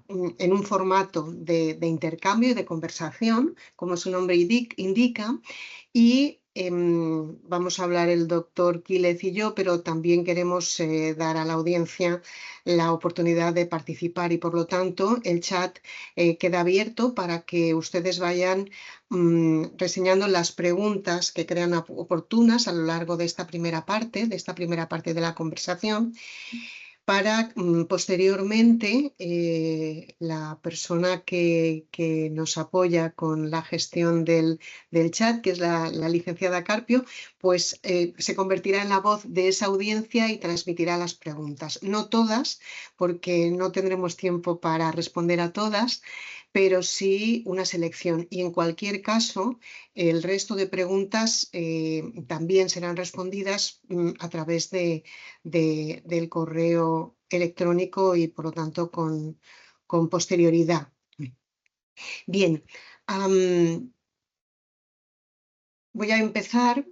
en un formato de intercambio y de conversación, como su nombre indica, y vamos a hablar el doctor Quílez y yo, pero también queremos dar a la audiencia la oportunidad de participar y, por lo tanto, el chat queda abierto para que ustedes vayan reseñando las preguntas que crean oportunas a lo largo de esta primera parte de la conversación, para posteriormente la persona que nos apoya con la gestión del chat, que es la licenciada Carpio, pues se convertirá en la voz de esa audiencia y transmitirá las preguntas. No todas, porque no tendremos tiempo para responder a todas, pero sí una selección. Y en cualquier caso, el resto de preguntas también serán respondidas a través del correo electrónico y, por lo tanto, con posterioridad. Bien, voy a empezar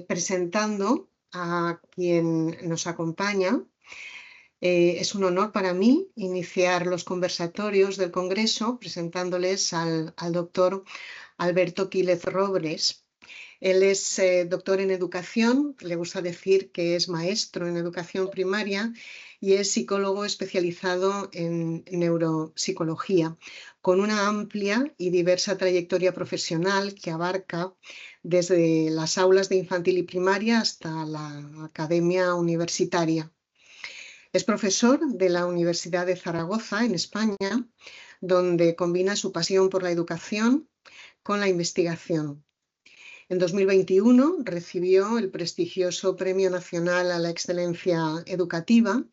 presentando a quien nos acompaña. Es un honor para mí iniciar los conversatorios del Congreso presentándoles al doctor Alberto Quílez Robles. Él es doctor en educación, le gusta decir que es maestro en educación primaria y es psicólogo especializado en neuropsicología, con una amplia y diversa trayectoria profesional que abarca desde las aulas de infantil y primaria hasta la academia universitaria. Es profesor de la Universidad de Zaragoza, en España, donde combina su pasión por la educación con la investigación. En 2021 recibió el prestigioso Premio Nacional a la Excelencia Educativa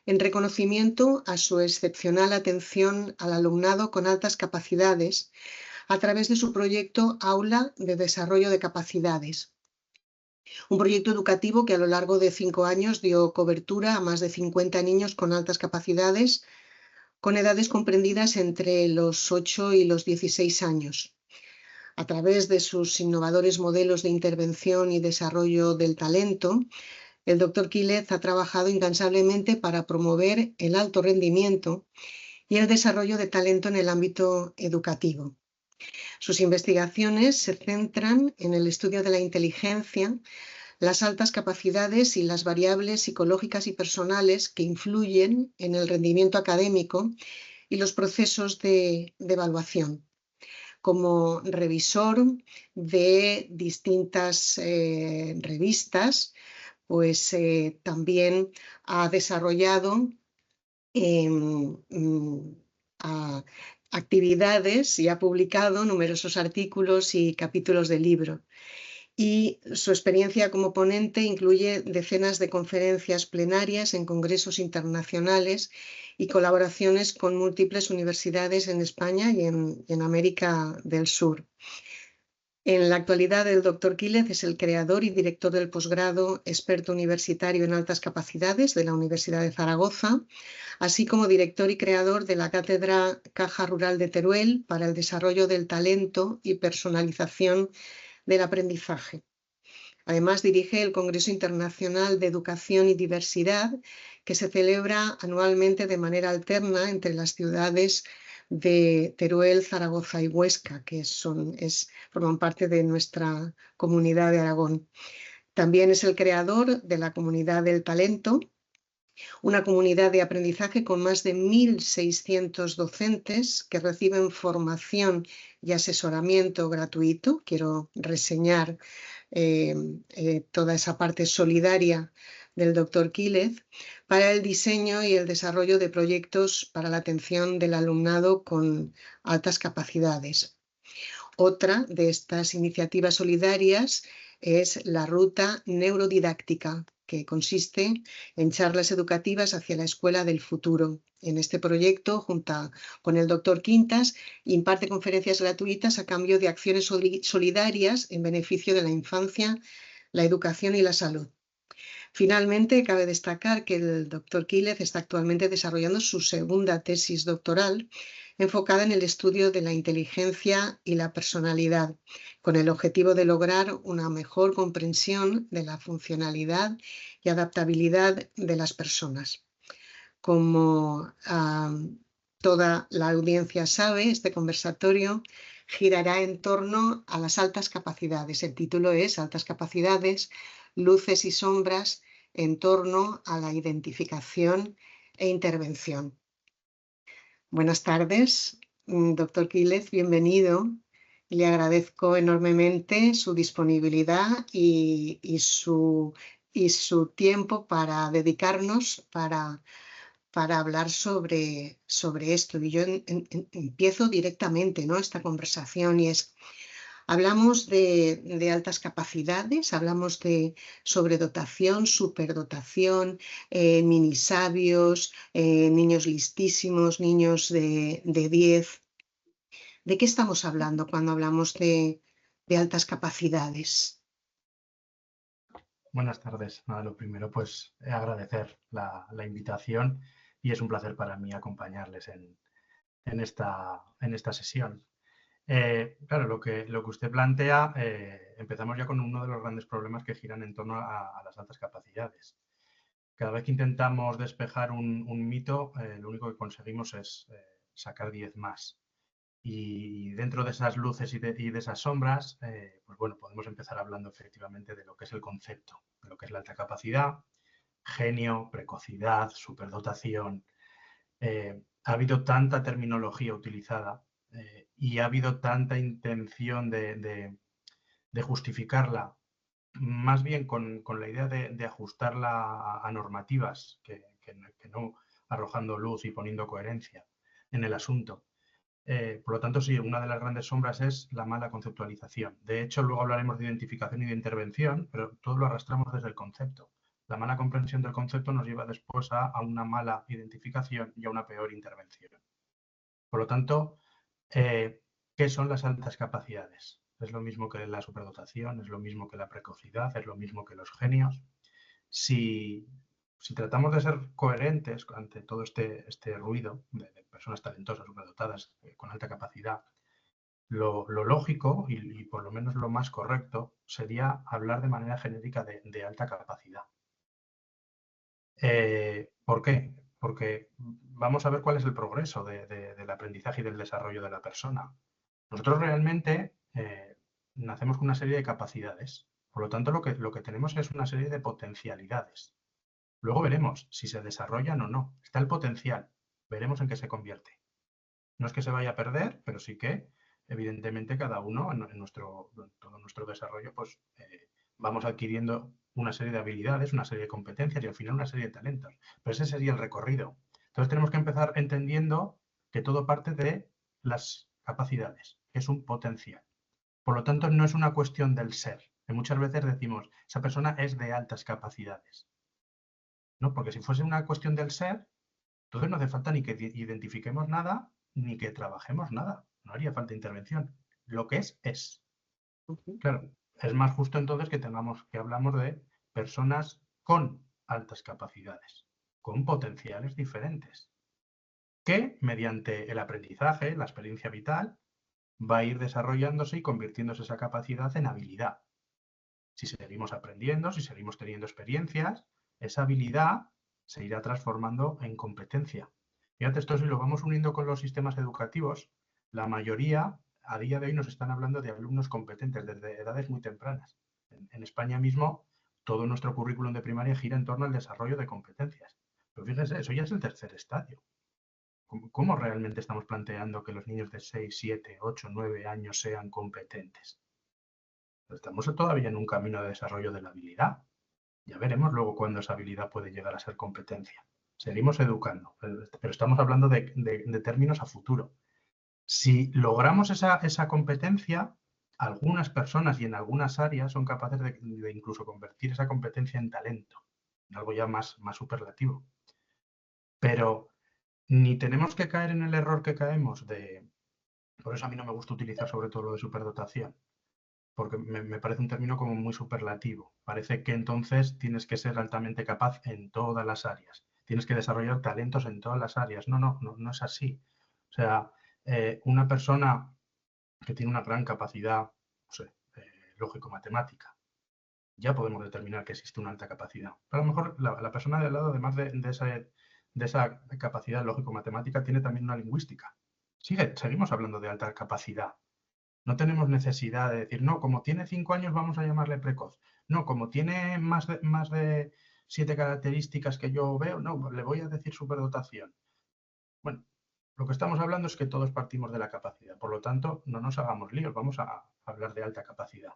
en reconocimiento a su excepcional atención al alumnado con altas capacidades a través de su proyecto Aula de Desarrollo de Capacidades. Un proyecto educativo que a lo largo de 5 años dio cobertura a más de 50 niños con altas capacidades, con edades comprendidas entre los 8 y los 16 años. A través de sus innovadores modelos de intervención y desarrollo del talento, el doctor Quílez ha trabajado incansablemente para promover el alto rendimiento y el desarrollo de talento en el ámbito educativo. Sus investigaciones se centran en el estudio de la inteligencia, las altas capacidades y las variables psicológicas y personales que influyen en el rendimiento académico y los procesos de evaluación. Como revisor de distintas revistas, pues también ha desarrollado actividades y ha publicado numerosos artículos y capítulos de libro. Y su experiencia como ponente incluye decenas de conferencias plenarias en congresos internacionales y colaboraciones con múltiples universidades en España y en América del Sur. En la actualidad, el doctor Quílez es el creador y director del posgrado experto universitario en altas capacidades de la Universidad de Zaragoza, así como director y creador de la Cátedra Caja Rural de Teruel para el desarrollo del talento y personalización del aprendizaje. Además, dirige el Congreso Internacional de Educación y Diversidad, que se celebra anualmente de manera alterna entre las ciudades de Teruel, Zaragoza y Huesca, que forman parte de nuestra comunidad de Aragón. También es el creador de la Comunidad del Talento, una comunidad de aprendizaje con más de 1.600 docentes que reciben formación y asesoramiento gratuito. Quiero reseñar toda esa parte solidaria del doctor Quílez para el diseño y el desarrollo de proyectos para la atención del alumnado con altas capacidades. Otra de estas iniciativas solidarias es la Ruta Neurodidáctica, que consiste en charlas educativas hacia la escuela del futuro. En este proyecto, junto con el doctor Quintas, imparte conferencias gratuitas a cambio de acciones solidarias en beneficio de la infancia, la educación y la salud. Finalmente, cabe destacar que el doctor Quílez está actualmente desarrollando su segunda tesis doctoral enfocada en el estudio de la inteligencia y la personalidad, con el objetivo de lograr una mejor comprensión de la funcionalidad y adaptabilidad de las personas. Como toda la audiencia sabe, este conversatorio girará en torno a las altas capacidades. El título es Altas capacidades, luces y sombras en torno a la identificación e intervención. Buenas tardes, doctor Quílez, bienvenido. Le agradezco enormemente su disponibilidad y su tiempo para dedicarnos para hablar sobre esto. Y yo empiezo directamente, ¿no?, esta conversación, y hablamos de altas capacidades, hablamos de sobredotación, superdotación, minisabios, niños listísimos, niños de 10. ¿De qué estamos hablando cuando hablamos de altas capacidades? Buenas tardes. Nada, lo primero, pues agradecer la invitación, y es un placer para mí acompañarles en esta sesión. Claro, lo que usted plantea, empezamos ya con uno de los grandes problemas que giran en torno a las altas capacidades. Cada vez que intentamos despejar un mito, lo único que conseguimos es sacar 10 más. Y dentro de esas luces y de esas sombras, pues bueno, podemos empezar hablando efectivamente de lo que es el concepto, de lo que es la alta capacidad, genio, precocidad, superdotación. Ha habido tanta terminología utilizada, y ha habido tanta intención de justificarla, más bien con la idea de ajustarla a normativas que no arrojando luz y poniendo coherencia en el asunto. Por lo tanto, sí, una de las grandes sombras es la mala conceptualización. De hecho, luego hablaremos de identificación y de intervención, pero todo lo arrastramos desde el concepto. La mala comprensión del concepto nos lleva después a una mala identificación y a una peor intervención. Por lo tanto, ¿qué son las altas capacidades? Es lo mismo que la superdotación, es lo mismo que la precocidad, es lo mismo que los genios. Si tratamos de ser coherentes ante todo este ruido de personas talentosas, superdotadas, con alta capacidad, lo lógico y por lo menos lo más correcto sería hablar de manera genérica de alta capacidad. ¿Por qué? Porque vamos a ver cuál es el progreso del aprendizaje y del desarrollo de la persona. Nosotros realmente nacemos con una serie de capacidades. Por lo tanto, lo que tenemos es una serie de potencialidades. Luego veremos si se desarrollan o no. Está el potencial. Veremos en qué se convierte. No es que se vaya a perder, pero sí que, evidentemente, cada uno en todo nuestro desarrollo, pues vamos adquiriendo una serie de habilidades, una serie de competencias y al final una serie de talentos. Pero ese sería el recorrido. Entonces tenemos que empezar entendiendo que todo parte de las capacidades, que es un potencial. Por lo tanto, no es una cuestión del ser, que muchas veces decimos, esa persona es de altas capacidades. ¿No? Porque si fuese una cuestión del ser, entonces no hace falta ni que identifiquemos nada, ni que trabajemos nada. No haría falta intervención. Lo que es. Claro, es más justo entonces que hablamos de personas con altas capacidades, con potenciales diferentes, que mediante el aprendizaje, la experiencia vital, va a ir desarrollándose y convirtiéndose esa capacidad en habilidad. Si seguimos aprendiendo, si seguimos teniendo experiencias, esa habilidad se irá transformando en competencia. Fíjate, esto si lo vamos uniendo con los sistemas educativos, la mayoría a día de hoy nos están hablando de alumnos competentes desde edades muy tempranas. En España mismo, todo nuestro currículum de primaria gira en torno al desarrollo de competencias. Pero fíjese, eso ya es el tercer estadio. ¿Cómo realmente estamos planteando que los niños de 6, 7, 8, 9 años sean competentes? Estamos todavía en un camino de desarrollo de la habilidad. Ya veremos luego cuándo esa habilidad puede llegar a ser competencia. Seguimos educando, pero estamos hablando de términos a futuro. Si logramos esa competencia, algunas personas y en algunas áreas son capaces de incluso convertir esa competencia en talento, en algo ya más superlativo. Pero ni tenemos que caer en el error que caemos por eso a mí no me gusta utilizar sobre todo lo de superdotación, porque me parece un término como muy superlativo. Parece que entonces tienes que ser altamente capaz en todas las áreas, tienes que desarrollar talentos en todas las áreas. No es así. O sea, una persona que tiene una gran capacidad, no sé, lógico-matemática, ya podemos determinar que existe una alta capacidad. Pero a lo mejor la persona de al lado, además de de esa capacidad lógico-matemática tiene también una lingüística. Seguimos hablando de alta capacidad. No tenemos necesidad de decir, no, como tiene 5 años vamos a llamarle precoz. No, como tiene más de 7 características que yo veo, no, le voy a decir superdotación. Bueno, lo que estamos hablando es que todos partimos de la capacidad. Por lo tanto, no nos hagamos líos, vamos a hablar de alta capacidad.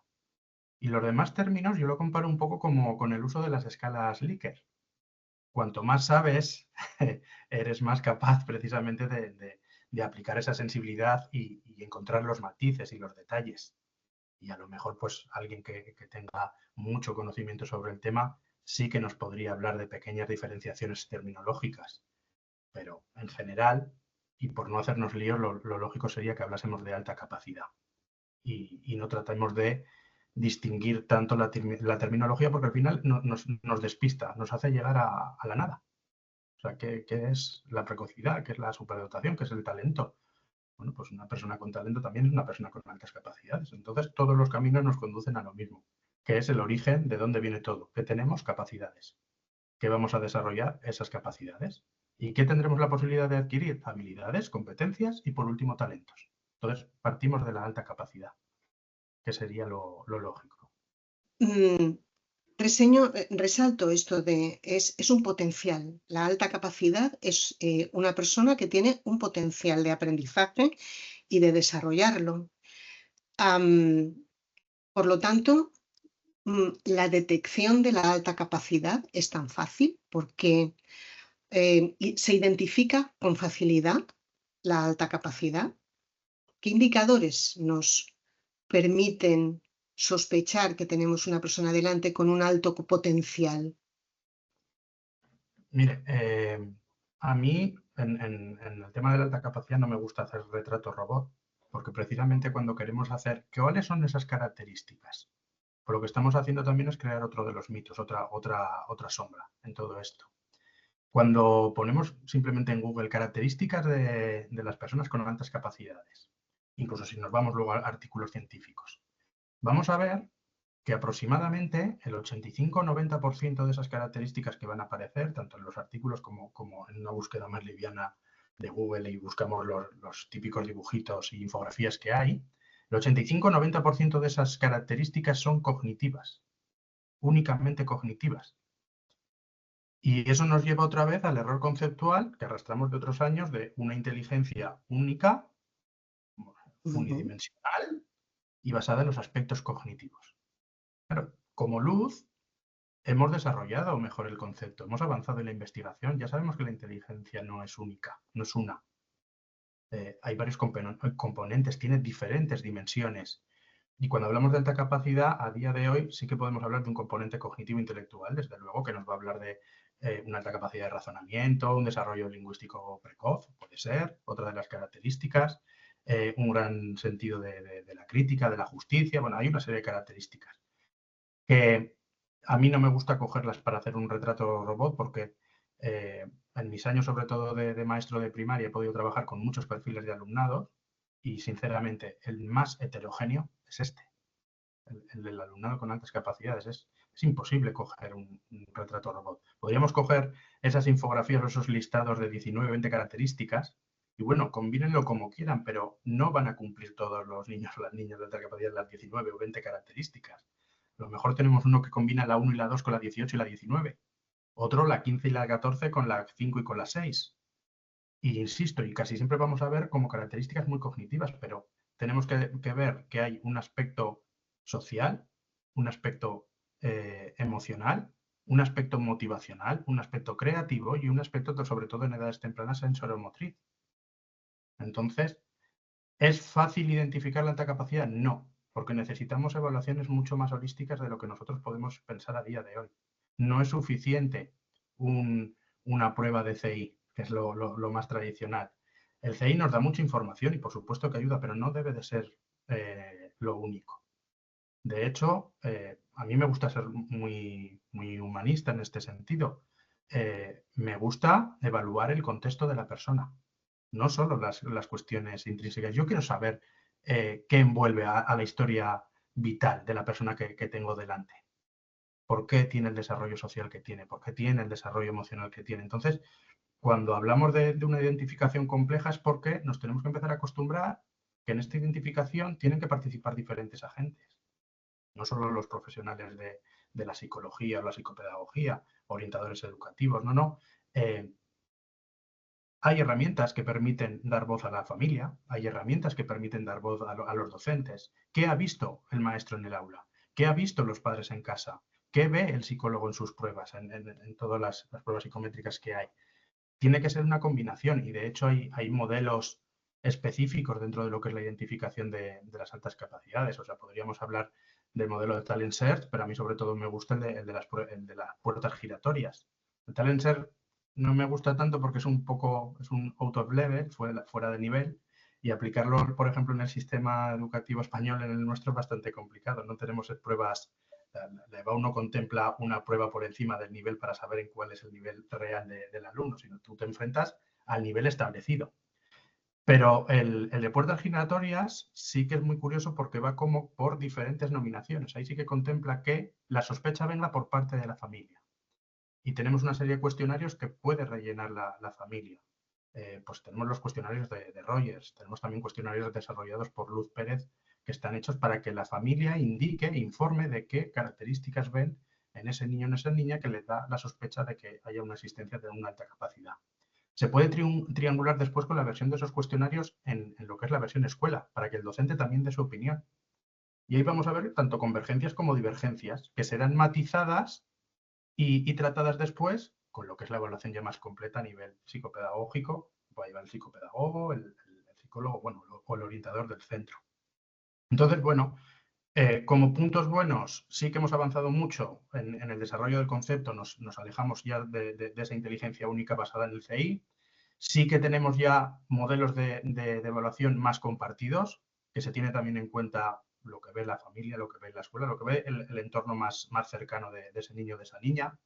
Y los demás términos yo lo comparo un poco como con el uso de las escalas Likert. Cuanto más sabes, eres más capaz precisamente de aplicar esa sensibilidad y encontrar los matices y los detalles. Y a lo mejor, pues, alguien que tenga mucho conocimiento sobre el tema sí que nos podría hablar de pequeñas diferenciaciones terminológicas. Pero, en general, y por no hacernos líos, lo lógico sería que hablásemos de alta capacidad. Y no tratemos de distinguir tanto la terminología porque al final nos despista, nos hace llegar a la nada. O sea, ¿qué es la precocidad? ¿Qué es la superdotación? ¿Qué es el talento? Bueno, pues una persona con talento también es una persona con altas capacidades. Entonces, todos los caminos nos conducen a lo mismo, que es el origen de dónde viene todo, que tenemos capacidades, que vamos a desarrollar esas capacidades y que tendremos la posibilidad de adquirir habilidades, competencias y, por último, talentos. Entonces, partimos de la alta capacidad, que sería lo lógico. Resalto esto de es un potencial. La alta capacidad es una persona que tiene un potencial de aprendizaje y de desarrollarlo. Por lo tanto, la detección de la alta capacidad es tan fácil porque se identifica con facilidad la alta capacidad. ¿Qué indicadores nos permiten sospechar que tenemos una persona delante con un alto potencial? Mire, a mí en el tema de la alta capacidad no me gusta hacer retrato robot, porque precisamente cuando queremos hacer, ¿cuáles son esas características? Pues lo que estamos haciendo también es crear otro de los mitos, otra sombra en todo esto. Cuando ponemos simplemente en Google características de las personas con altas capacidades, incluso si nos vamos luego a artículos científicos, vamos a ver que aproximadamente el 85-90% de esas características que van a aparecer, tanto en los artículos como en una búsqueda más liviana de Google y buscamos los típicos dibujitos y infografías que hay, el 85-90% de esas características son cognitivas, únicamente cognitivas. Y eso nos lleva otra vez al error conceptual que arrastramos de otros años de una inteligencia única, unidimensional y basada en los aspectos cognitivos. Claro, como luz hemos desarrollado mejor el concepto, hemos avanzado en la investigación, ya sabemos que la inteligencia no es única, no es una. Hay varios componentes, tiene diferentes dimensiones. Y cuando hablamos de alta capacidad, a día de hoy sí que podemos hablar de un componente cognitivo-intelectual, desde luego, que nos va a hablar de una alta capacidad de razonamiento, un desarrollo lingüístico precoz, puede ser, otra de las características, un gran sentido de la crítica, de la justicia, bueno, hay una serie de características que a mí no me gusta cogerlas para hacer un retrato robot porque en mis años, sobre todo de maestro de primaria, he podido trabajar con muchos perfiles de alumnado y, sinceramente, el más heterogéneo es este, el del alumnado con altas capacidades. Es imposible coger un retrato robot. Podríamos coger esas infografías o esos listados de 19 o 20 características y, bueno, combínenlo como quieran, pero no van a cumplir todos los niños o las niñas de alta capacidad las 19 o 20 características. A lo mejor tenemos uno que combina la 1 y la 2 con la 18 y la 19. Otro la 15 y la 14 con la 5 y con la 6. Y insisto, y casi siempre vamos a ver como características muy cognitivas, pero tenemos que ver que hay un aspecto social, un aspecto emocional, un aspecto motivacional, un aspecto creativo y un aspecto, sobre todo en edades tempranas, sensoromotriz. Entonces, ¿es fácil identificar la alta capacidad? No, porque necesitamos evaluaciones mucho más holísticas de lo que nosotros podemos pensar a día de hoy. No es suficiente una prueba de CI, que es lo más tradicional. El CI nos da mucha información y por supuesto que ayuda, pero no debe de ser lo único. De hecho, a mí me gusta ser muy, muy humanista en este sentido. Me gusta evaluar el contexto de la persona, no solo las cuestiones intrínsecas. Yo quiero saber qué envuelve a la historia vital de la persona que tengo delante. ¿Por qué tiene el desarrollo social que tiene? ¿Por qué tiene el desarrollo emocional que tiene? Entonces, Cuando hablamos de una identificación compleja es porque nos tenemos que empezar a acostumbrar que en esta identificación tienen que participar diferentes agentes, no solo los profesionales de la psicología o la psicopedagogía, orientadores educativos, no. Hay herramientas que permiten dar voz a la familia, hay herramientas que permiten dar voz a los docentes. ¿Qué ha visto el maestro en el aula? ¿Qué ha visto los padres en casa? ¿Qué ve el psicólogo en sus pruebas, en todas las pruebas psicométricas que hay? Tiene que ser una combinación y de hecho hay modelos específicos dentro de lo que es la identificación de las altas capacidades. O sea, podríamos hablar del modelo de Talent Search, pero a mí sobre todo me gusta el de las puertas giratorias. El Talent Search no me gusta tanto porque es un out of level, fuera de nivel, y aplicarlo, por ejemplo, en el sistema educativo español, en el nuestro, es bastante complicado. No tenemos pruebas. La EBAU no contempla una prueba por encima del nivel para saber en cuál es el nivel real del alumno, sino tú te enfrentas al nivel establecido. Pero el de puertas giratorias sí que es muy curioso porque va como por diferentes nominaciones. Ahí sí que contempla que la sospecha venga por parte de la familia. Y tenemos una serie de cuestionarios que puede rellenar la familia. Pues tenemos los cuestionarios de Rogers, tenemos también cuestionarios desarrollados por Luz Pérez que están hechos para que la familia indique, informe de qué características ven en ese niño o en esa niña que les da la sospecha de que haya una existencia de una alta capacidad. Se puede triangular después con la versión de esos cuestionarios en lo que es la versión escuela, para que el docente también dé su opinión. Y ahí vamos a ver tanto convergencias como divergencias, que serán matizadas y tratadas después con lo que es la evaluación ya más completa a nivel psicopedagógico, pues ahí va el psicopedagogo, el psicólogo, bueno, o el orientador del centro. Entonces, bueno, como puntos buenos, sí que hemos avanzado mucho en el desarrollo del concepto, nos alejamos ya de esa inteligencia única basada en el CI. Sí que tenemos ya modelos de evaluación más compartidos, que se tiene también en cuenta lo que ve la familia, lo que ve la escuela, lo que ve el entorno más cercano de ese niño o de esa niña.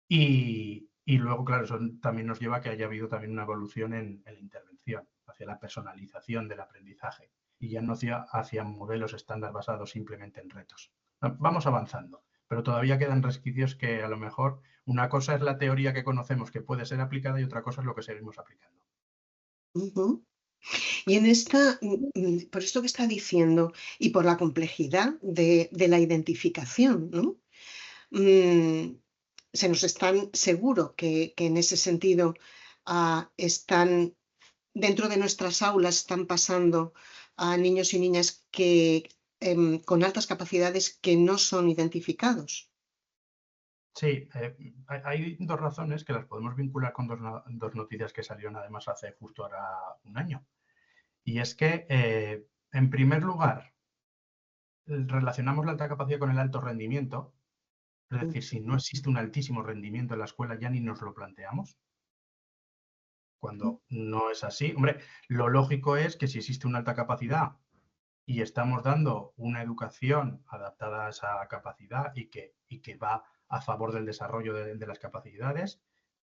Y luego, claro, eso también nos lleva a que haya habido también una evolución en la intervención, hacia la personalización del aprendizaje y ya no hacia modelos estándar basados simplemente en retos. Vamos avanzando, pero todavía quedan resquicios que a lo mejor una cosa es la teoría que conocemos que puede ser aplicada y otra cosa es lo que seguimos aplicando. Y en esta, por esto que está diciendo y por la complejidad de la identificación, ¿no? Se nos están seguro que en ese sentido están dentro de nuestras aulas, están pasando a niños y niñas que con altas capacidades que no son identificados. Sí, hay dos razones que las podemos vincular con dos noticias que salieron además hace justo ahora un año. Y es que, en primer lugar, relacionamos la alta capacidad con el alto rendimiento. Es decir, si no existe un altísimo rendimiento en la escuela, ya ni nos lo planteamos. Cuando no es así, hombre, lo lógico es que si existe una alta capacidad y estamos dando una educación adaptada a esa capacidad y que va a favor del desarrollo de las capacidades,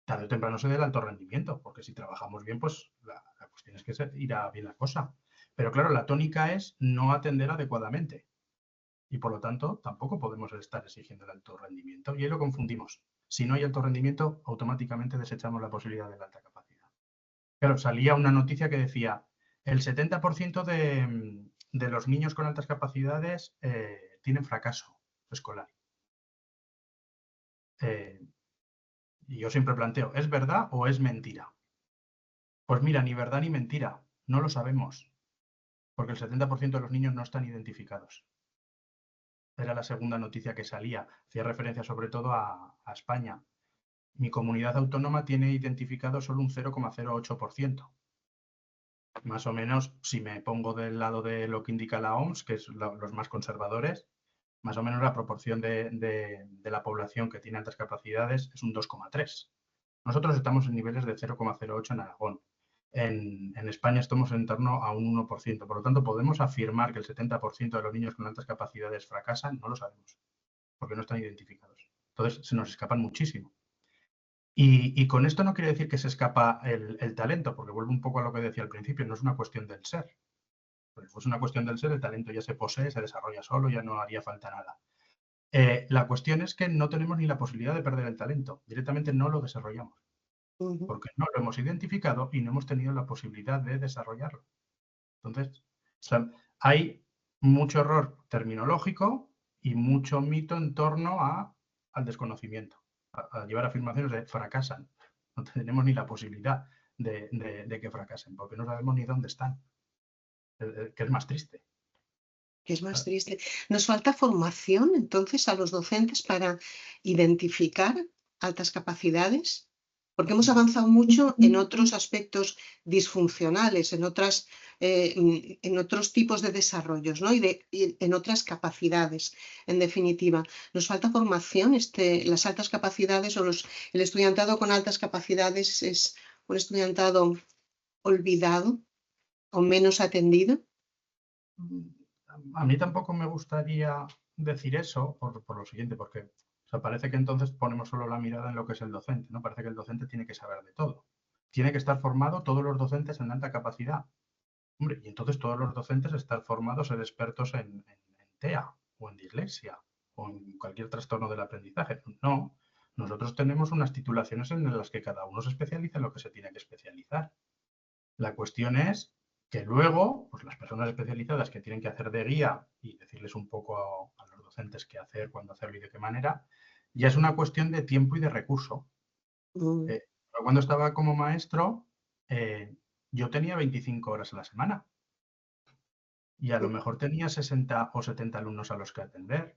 tarde o temprano se dé el alto rendimiento, porque si trabajamos bien, pues la cuestión es que irá bien la cosa. Pero claro, la tónica es no atender adecuadamente y por lo tanto tampoco podemos estar exigiendo el alto rendimiento y ahí lo confundimos. Si no hay alto rendimiento, automáticamente desechamos la posibilidad de la alta capacidad. Claro, salía una noticia que decía el 70% de los niños con altas capacidades tienen fracaso escolar. Y yo siempre planteo, ¿es verdad o es mentira? Pues mira, ni verdad ni mentira, no lo sabemos, porque el 70% de los niños no están identificados. Era la segunda noticia que salía, hacía referencia sobre todo a España. Mi comunidad autónoma tiene identificado solo un 0,08%. Más o menos, si me pongo del lado de lo que indica la OMS, que es los más conservadores, más o menos la proporción de la población que tiene altas capacidades es un 2,3. Nosotros estamos en niveles de 0,08 en Aragón. En España estamos en torno a un 1%. Por lo tanto, ¿podemos afirmar que el 70% de los niños con altas capacidades fracasan? No lo sabemos, porque no están identificados. Entonces, se nos escapan muchísimo. Y con esto no quiere decir que se escapa el talento, porque vuelvo un poco a lo que decía al principio, no es una cuestión del ser. Pues es una cuestión del ser, el talento ya se posee, se desarrolla solo, ya no haría falta nada. La cuestión es que no tenemos ni la posibilidad de perder el talento, directamente no lo desarrollamos. Ujú. porque no lo hemos identificado y no hemos tenido la posibilidad de desarrollarlo. Entonces, o sea, hay mucho error terminológico y mucho mito en torno al desconocimiento, a llevar afirmaciones de fracasan. No tenemos ni la posibilidad de que fracasen, porque no sabemos ni dónde están, que es más triste. Que es más triste. Nos falta formación, entonces, a los docentes para identificar altas capacidades, porque hemos avanzado mucho en otros aspectos disfuncionales, en otros tipos de desarrollos, ¿no? Y en otras capacidades, en definitiva. Nos falta formación, las altas capacidades el estudiantado con altas capacidades es un estudiantado olvidado o menos atendido. A mí tampoco me gustaría decir eso por lo siguiente, porque o sea, parece que entonces ponemos solo la mirada en lo que es el docente, ¿no? Parece que el docente tiene que saber de todo. Tiene que estar formado todos los docentes en alta capacidad. Hombre, y entonces todos los docentes estar formados, ser expertos en TEA o en dislexia o en cualquier trastorno del aprendizaje. No, nosotros tenemos unas titulaciones en las que cada uno se especializa en lo que se tiene que especializar. La cuestión es que luego, pues las personas especializadas que tienen que hacer de guía y decirles un poco a los docentes qué hacer, cuándo hacerlo y de qué manera, ya es una cuestión de tiempo y de recurso. Mm. Cuando estaba como maestro, yo tenía 25 horas a la semana y a lo mejor tenía 60 o 70 alumnos a los que atender,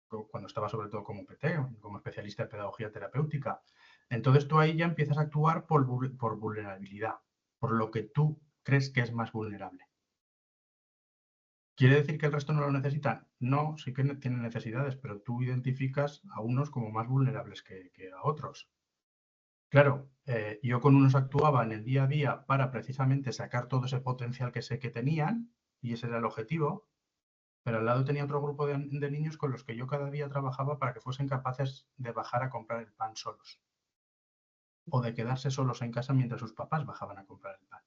cuando estaba sobre todo como PT, como especialista de pedagogía terapéutica. Entonces tú ahí ya empiezas a actuar por vulnerabilidad, por lo que tú crees que es más vulnerable. ¿Quiere decir que el resto no lo necesitan? No, sí que tienen necesidades, pero tú identificas a unos como más vulnerables que a otros. Claro, yo con unos actuaba en el día a día para precisamente sacar todo ese potencial que sé que tenían, y ese era el objetivo, pero al lado tenía otro grupo de niños con los que yo cada día trabajaba para que fuesen capaces de bajar a comprar el pan solos, o de quedarse solos en casa mientras sus papás bajaban a comprar el pan.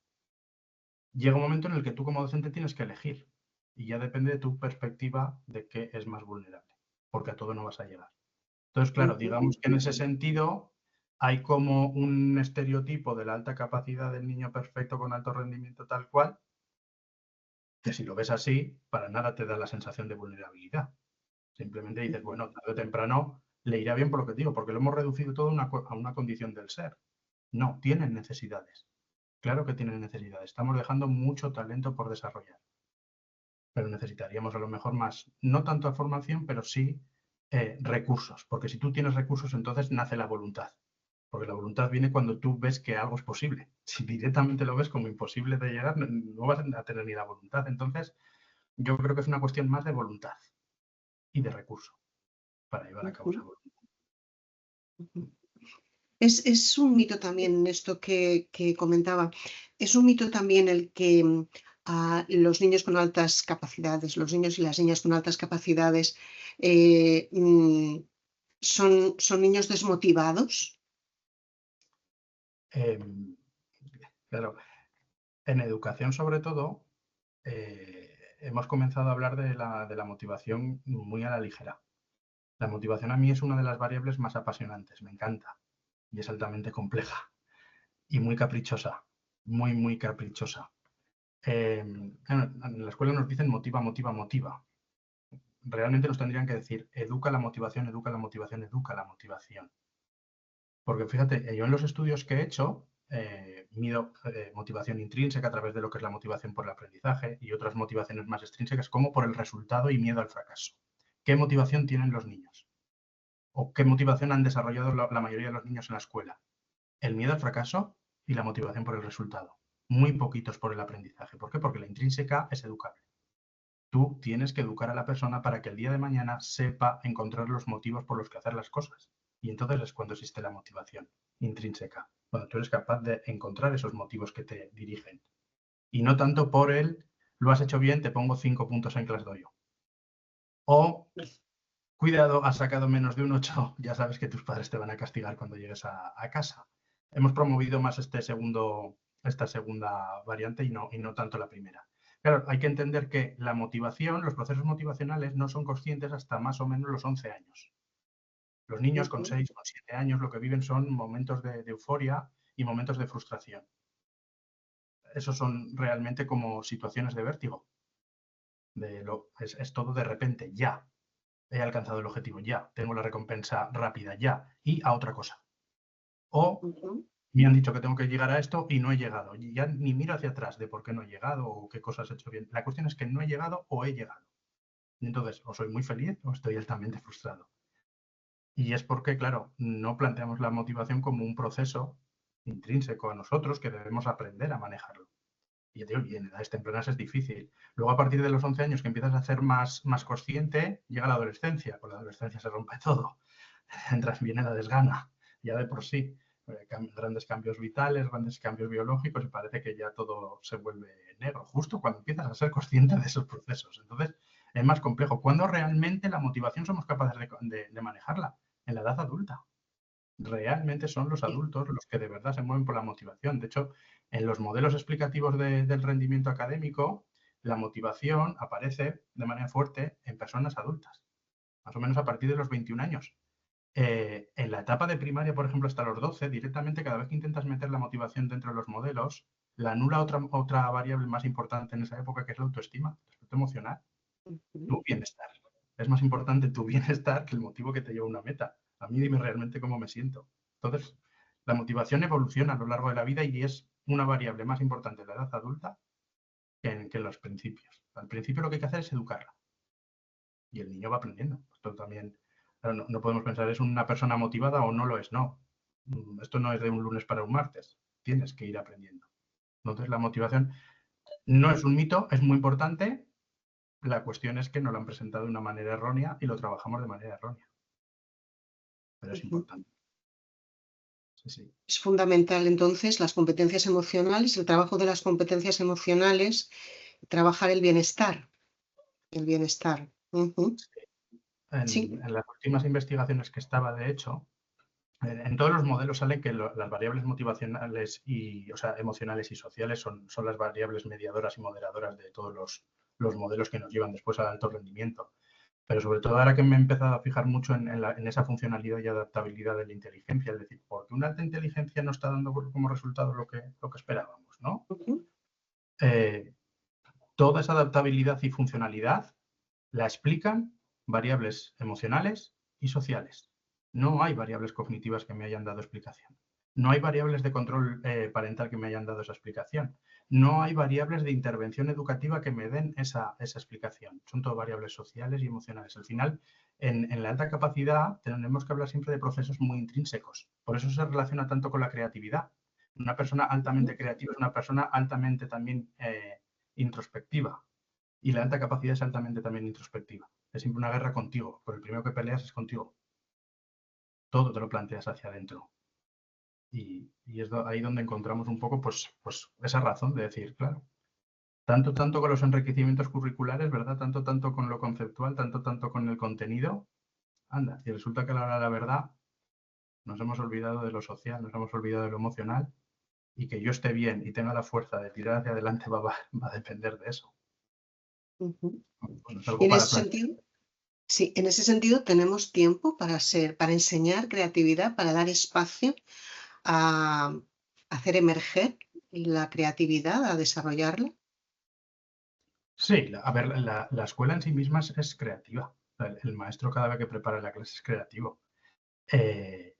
Llega un momento en el que tú como docente tienes que elegir, y ya depende de tu perspectiva de qué es más vulnerable, porque a todo no vas a llegar. Entonces, claro, Ujú. digamos que en ese sentido hay como un estereotipo de la alta capacidad del niño perfecto con alto rendimiento tal cual, que si lo ves así, para nada te da la sensación de vulnerabilidad. Simplemente dices, bueno, tarde o temprano le irá bien por lo que digo, porque lo hemos reducido todo a una condición del ser. No, tienen necesidades. Claro que tienen necesidades. Estamos dejando mucho talento por desarrollar, pero necesitaríamos a lo mejor más, no tanto formación, pero sí recursos, porque si tú tienes recursos, entonces nace la voluntad, porque la voluntad viene cuando tú ves que algo es posible. Si directamente lo ves como imposible de llegar, no vas a tener ni la voluntad. Entonces, yo creo que es una cuestión más de voluntad y de recursos para llevar a cabo esa Ujú. voluntad. Ujú. Es un mito también esto que comentaba. Es un mito también el que los niños con altas capacidades, los niños y las niñas con altas capacidades, eh, mm, son niños desmotivados. Em, claro, en educación sobre todo, hemos comenzado a hablar de la motivación muy a la ligera. La motivación a mí es una de las variables más apasionantes, me encanta y es altamente compleja y muy caprichosa, muy, muy caprichosa. Claro, en la escuela nos dicen motiva, motiva, motiva. Realmente nos tendrían que decir educa la motivación, educa la motivación, educa la motivación. Porque fíjate, yo en los estudios que he hecho, mido motivación intrínseca a través de lo que es la motivación por el aprendizaje y otras motivaciones más extrínsecas como por el resultado y miedo al fracaso. ¿Qué motivación tienen los niños? ¿O qué motivación han desarrollado la mayoría de los niños en la escuela? El miedo al fracaso y la motivación por el resultado. Muy poquitos por el aprendizaje. ¿Por qué? Porque la intrínseca es educable. Tú tienes que educar a la persona para que el día de mañana sepa encontrar los motivos por los que hacer las cosas. Y entonces es cuando existe la motivación intrínseca, cuando tú eres capaz de encontrar esos motivos que te dirigen. Y no tanto por el, lo has hecho bien, te pongo 5 puntos en clase doy yo. O, cuidado, has sacado menos de un 8, ya sabes que tus padres te van a castigar cuando llegues a casa. Hemos promovido más esta segunda variante y no tanto la primera. Claro, hay que entender que la motivación, los procesos motivacionales no son conscientes hasta más o menos los 11 años. Los niños con ujú, 6 o 7 años lo que viven son momentos de euforia y momentos de frustración. Esos son realmente como situaciones de vértigo. Es todo de repente, ya. He alcanzado el objetivo, ya. Tengo la recompensa rápida, ya. Y a otra cosa. O ujú. me han dicho que tengo que llegar a esto y no he llegado. Y ya ni miro hacia atrás de por qué no he llegado o qué cosas he hecho bien. La cuestión es que no he llegado o he llegado. Y entonces, o soy muy feliz o estoy altamente frustrado. Y es porque, claro, no planteamos la motivación como un proceso intrínseco a nosotros que debemos aprender a manejarlo. Y ya te digo, y en edades tempranas es difícil. Luego, a partir de los 11 años que empiezas a ser más consciente, llega la adolescencia. Con la adolescencia se rompe todo. Entras bien en la desgana, ya de por sí. Grandes cambios vitales, grandes cambios biológicos y parece que ya todo se vuelve negro, justo cuando empiezas a ser consciente de esos procesos. Entonces, es más complejo. ¿Cuándo realmente la motivación somos capaces de manejarla? En la edad adulta. Realmente son los Sí. adultos los que de verdad se mueven por la motivación. De hecho, en los modelos explicativos del rendimiento académico, la motivación aparece de manera fuerte en personas adultas, más o menos a partir de los 21 años. En la etapa de primaria, por ejemplo, hasta los 12, directamente cada vez que intentas meter la motivación dentro de los modelos, la anula otra variable más importante en esa época, que es la autoestima, el aspecto emocional, Ujú, tu bienestar. Es más importante tu bienestar que el motivo que te lleva a una meta. A mí dime realmente cómo me siento. Entonces, la motivación evoluciona a lo largo de la vida y es una variable más importante en la edad adulta que en los principios. Al principio lo que hay que hacer es educarla y el niño va aprendiendo. Esto también, claro, no podemos pensar, ¿es una persona motivada o no lo es? No. Esto no es de un lunes para un martes. Tienes que ir aprendiendo. Entonces, la motivación no es un mito, es muy importante. La cuestión es que nos lo han presentado de una manera errónea y lo trabajamos de manera errónea. Pero es ujú. importante. Sí, sí. Es fundamental entonces las competencias emocionales, el trabajo de las competencias emocionales, trabajar el bienestar, el bienestar. Ujú. Sí. En las últimas investigaciones que estaba, de hecho, en todos los modelos sale que las variables motivacionales y, o sea, emocionales y sociales son las variables mediadoras y moderadoras de todos los modelos que nos llevan después al alto rendimiento. Pero sobre todo ahora que me he empezado a fijar mucho en esa funcionalidad y adaptabilidad de la inteligencia, es decir, porque una alta inteligencia no está dando como resultado lo que esperábamos, ¿no? Ujú, Eh, Toda esa adaptabilidad y funcionalidad la explican variables emocionales y sociales. No hay variables cognitivas que me hayan dado explicación. No hay variables de control parental que me hayan dado esa explicación. No hay variables de intervención educativa que me den esa explicación. Son todo variables sociales y emocionales. Al final, en la alta capacidad tenemos que hablar siempre de procesos muy intrínsecos. Por eso se relaciona tanto con la creatividad. Una persona ujú, altamente creativa es una persona altamente también introspectiva. Y la alta capacidad es altamente también introspectiva. Es siempre una guerra contigo, pero el primero que peleas es contigo. Todo te lo planteas hacia adentro. Y es ahí donde encontramos un poco pues esa razón de decir, claro, tanto con los enriquecimientos curriculares, ¿verdad? Tanto con lo conceptual, tanto con el contenido. Anda, y resulta que a la hora de la verdad nos hemos olvidado de lo social, nos hemos olvidado de lo emocional y que yo esté bien y tenga la fuerza de tirar hacia adelante va a depender de eso. ujú. Bueno, es Y algo en para ese plantear. sentido, sí, en ese sentido tenemos tiempo para enseñar creatividad, para dar espacio a hacer emerger la creatividad, a desarrollarla. Sí, a ver, la escuela en sí misma es creativa. O sea, el maestro cada vez que prepara la clase es creativo.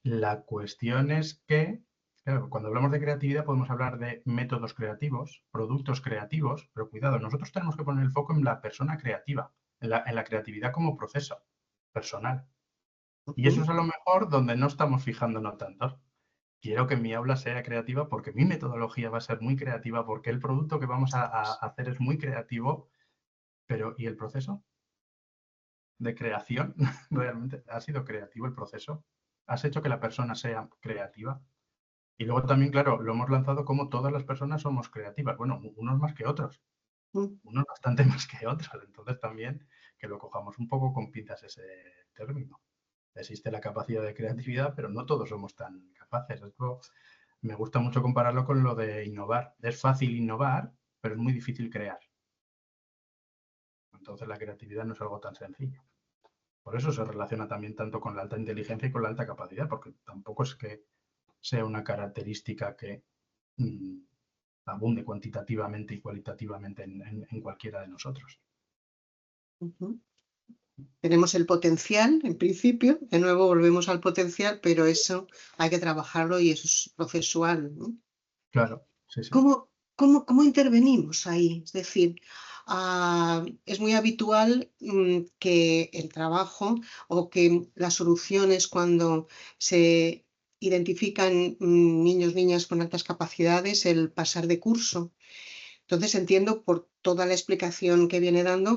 La cuestión es que, claro, cuando hablamos de creatividad podemos hablar de métodos creativos, productos creativos, pero cuidado, nosotros tenemos que poner el foco en la persona creativa, en la creatividad como proceso personal. Y eso Ujú, es a lo mejor donde no estamos fijándonos tanto. Quiero que mi aula sea creativa porque mi metodología va a ser muy creativa, porque el producto que vamos a hacer es muy creativo, pero ¿y el proceso de creación? ¿Realmente ha sido creativo el proceso? ¿Has hecho que la persona sea creativa? Y luego también, claro, lo hemos lanzado como todas las personas somos creativas. Bueno, unos más que otros, ujú, unos bastante más que otros. Entonces también que lo cojamos un poco con pinzas ese término. Existe la capacidad de creatividad, pero no todos somos tan capaces. Esto me gusta mucho compararlo con lo de innovar. Es fácil innovar, pero es muy difícil crear. Entonces la creatividad no es algo tan sencillo. Por eso se relaciona también tanto con la alta inteligencia y con la alta capacidad, porque tampoco es que sea una característica que mm, abunde cuantitativamente y cualitativamente en cualquiera de nosotros. Ujú. Tenemos el potencial, en principio, de nuevo volvemos al potencial, pero eso hay que trabajarlo y eso es procesual, ¿no? Claro, sí, sí. ¿Cómo intervenimos ahí? Es decir, es muy habitual que el trabajo o que las soluciones cuando se identifican niños, niñas con altas capacidades, el pasar de curso. Entonces entiendo por toda la explicación que viene dando,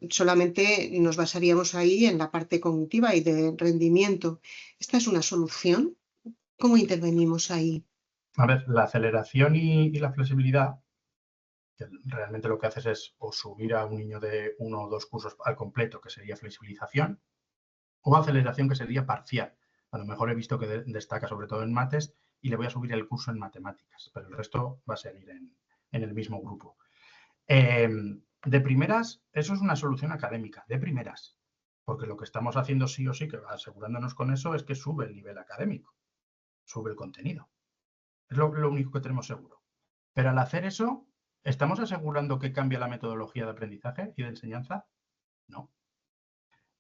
solamente nos basaríamos ahí en la parte cognitiva y de rendimiento. ¿Esta es una solución? ¿Cómo intervenimos ahí? A ver, la aceleración y la flexibilidad, que realmente lo que haces es o subir a un niño de 1 o 2 cursos al completo, que sería flexibilización, o aceleración, que sería parcial. A lo mejor he visto que destaca sobre todo en mates y le voy a subir el curso en matemáticas, pero el resto va a seguir en el mismo grupo. De primeras, eso es una solución académica, de primeras, porque lo que estamos haciendo sí o sí, que asegurándonos con eso, es que sube el nivel académico, sube el contenido. Es lo único que tenemos seguro. Pero al hacer eso, ¿estamos asegurando que cambia la metodología de aprendizaje y de enseñanza? No.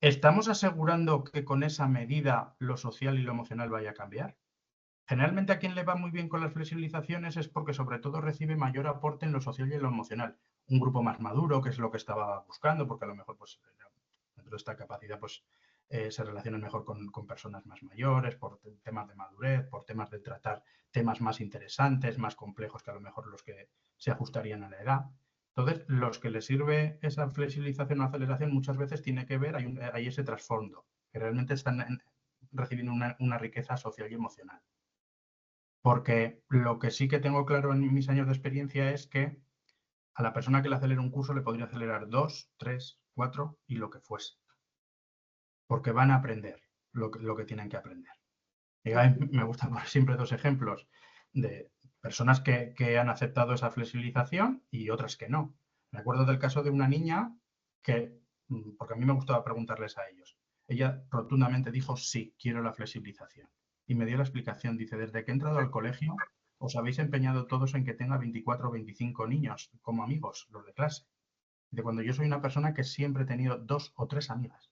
¿Estamos asegurando que con esa medida lo social y lo emocional vaya a cambiar? Generalmente a quien le va muy bien con las flexibilizaciones es porque sobre todo recibe mayor aporte en lo social y en lo emocional. Un grupo más maduro, que es lo que estaba buscando, porque a lo mejor pues, dentro de esta capacidad pues, se relacionan mejor con personas más mayores, por temas de madurez, por temas de tratar temas más interesantes, más complejos que a lo mejor los que se ajustarían a la edad. Entonces, los que les sirve esa flexibilización o aceleración muchas veces tiene que ver, hay ese trasfondo, que realmente están recibiendo una riqueza social y emocional. Porque lo que sí que tengo claro en mis años de experiencia es que a la persona que le acelera un curso le podría acelerar 2, 3, 4 y lo que fuese. Porque van a aprender lo que tienen que aprender. Y a mí me gustan poner siempre dos ejemplos de personas que han aceptado esa flexibilización y otras que no. Me acuerdo del caso de una niña que, porque a mí me gustaba preguntarles a ellos, ella rotundamente dijo, sí, quiero la flexibilización. Y me dio la explicación, dice, desde que he entrado al colegio os habéis empeñado todos en que tenga 24 o 25 niños como amigos, los de clase. De cuando yo soy una persona que siempre he tenido 2 o 3 amigas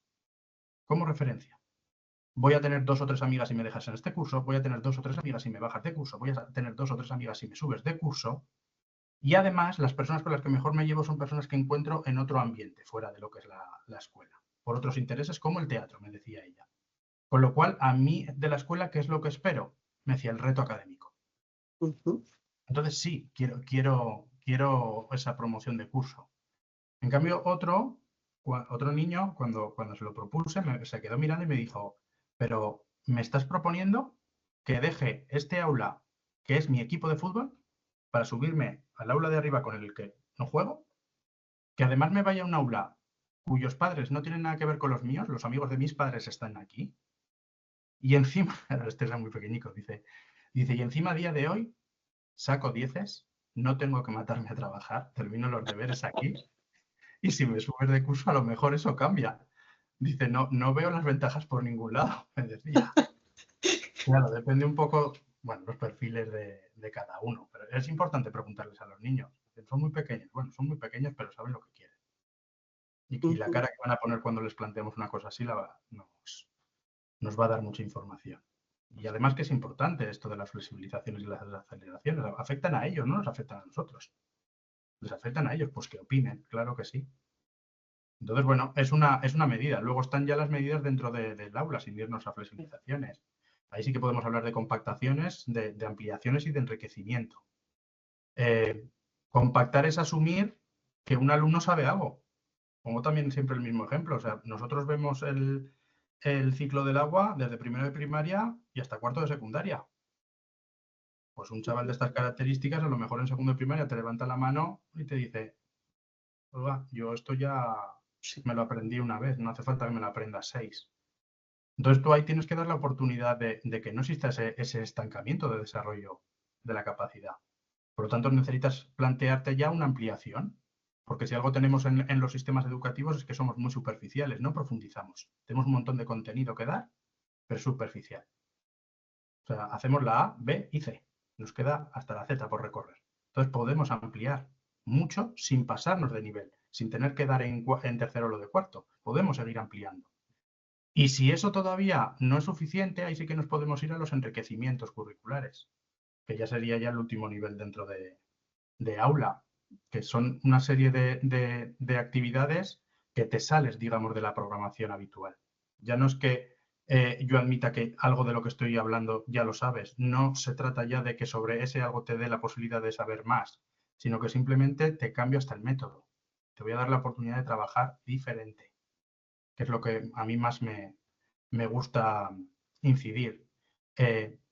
como referencia. Voy a tener 2 o 3 amigas si me dejas en este curso, voy a tener 2 o 3 amigas si me bajas de curso, voy a tener 2 o 3 amigas si me subes de curso. Y además, las personas con las que mejor me llevo son personas que encuentro en otro ambiente, fuera de lo que es la escuela, por otros intereses como el teatro, me decía ella. Con lo cual, a mí de la escuela, ¿qué es lo que espero? Me decía el reto académico. Ujú. Entonces, sí, quiero esa promoción de curso. En cambio, otro niño, cuando se lo propuse, se quedó mirando y me dijo, pero ¿me estás proponiendo que deje este aula, que es mi equipo de fútbol, para subirme al aula de arriba con el que no juego? Que además me vaya a un aula cuyos padres no tienen nada que ver con los míos, los amigos de mis padres están aquí. Y encima, este era muy pequeñico, dice, y encima a día de hoy saco dieces, no tengo que matarme a trabajar, termino los deberes aquí. Y si me subes de curso, a lo mejor eso cambia. Dice, no veo las ventajas por ningún lado, me decía. Claro, depende un poco, bueno, los perfiles de cada uno, pero es importante preguntarles a los niños. Son muy pequeños, bueno, son muy pequeños, pero saben lo que quieren. Y la Ujú. cara que van a poner cuando les planteemos una cosa así nos va a dar mucha información. Y además que es importante esto de las flexibilizaciones y las aceleraciones. Afectan a ellos, no nos afectan a nosotros. Les afectan a ellos, pues que opinen, claro que sí. Entonces, bueno, es una medida. Luego están ya las medidas dentro del aula, sin irnos a flexibilizaciones. Ahí sí que podemos hablar de compactaciones, de ampliaciones y de enriquecimiento. Compactar es asumir que un alumno sabe algo. Pongo también siempre el mismo ejemplo. O sea, nosotros vemos el ciclo del agua desde primero de primaria y hasta cuarto de secundaria. Pues un chaval de estas características, a lo mejor en segundo de primaria te levanta la mano y te dice, oiga, yo esto ya Sí. me lo aprendí una vez, no hace falta que me lo aprenda 6. Entonces tú ahí tienes que dar la oportunidad de que no exista ese estancamiento de desarrollo de la capacidad. Por lo tanto, necesitas plantearte ya una ampliación, Porque si algo tenemos en los sistemas educativos es que somos muy superficiales, no profundizamos. Tenemos un montón de contenido que dar, pero es superficial. O sea, hacemos la A, B y C. Nos queda hasta la Z por recorrer. Entonces podemos ampliar mucho sin pasarnos de nivel, sin tener que dar en tercero lo de cuarto. Podemos seguir ampliando. Y si eso todavía no es suficiente, ahí sí que nos podemos ir a los enriquecimientos curriculares, que ya sería ya el último nivel dentro de aula, que son una serie de actividades que te sales, digamos, de la programación habitual. Ya no es que yo admita que algo de lo que estoy hablando ya lo sabes, no se trata ya de que sobre ese algo te dé la posibilidad de saber más, sino que simplemente te cambio hasta el método. Te voy a dar la oportunidad de trabajar diferente, que es lo que a mí más me gusta incidir.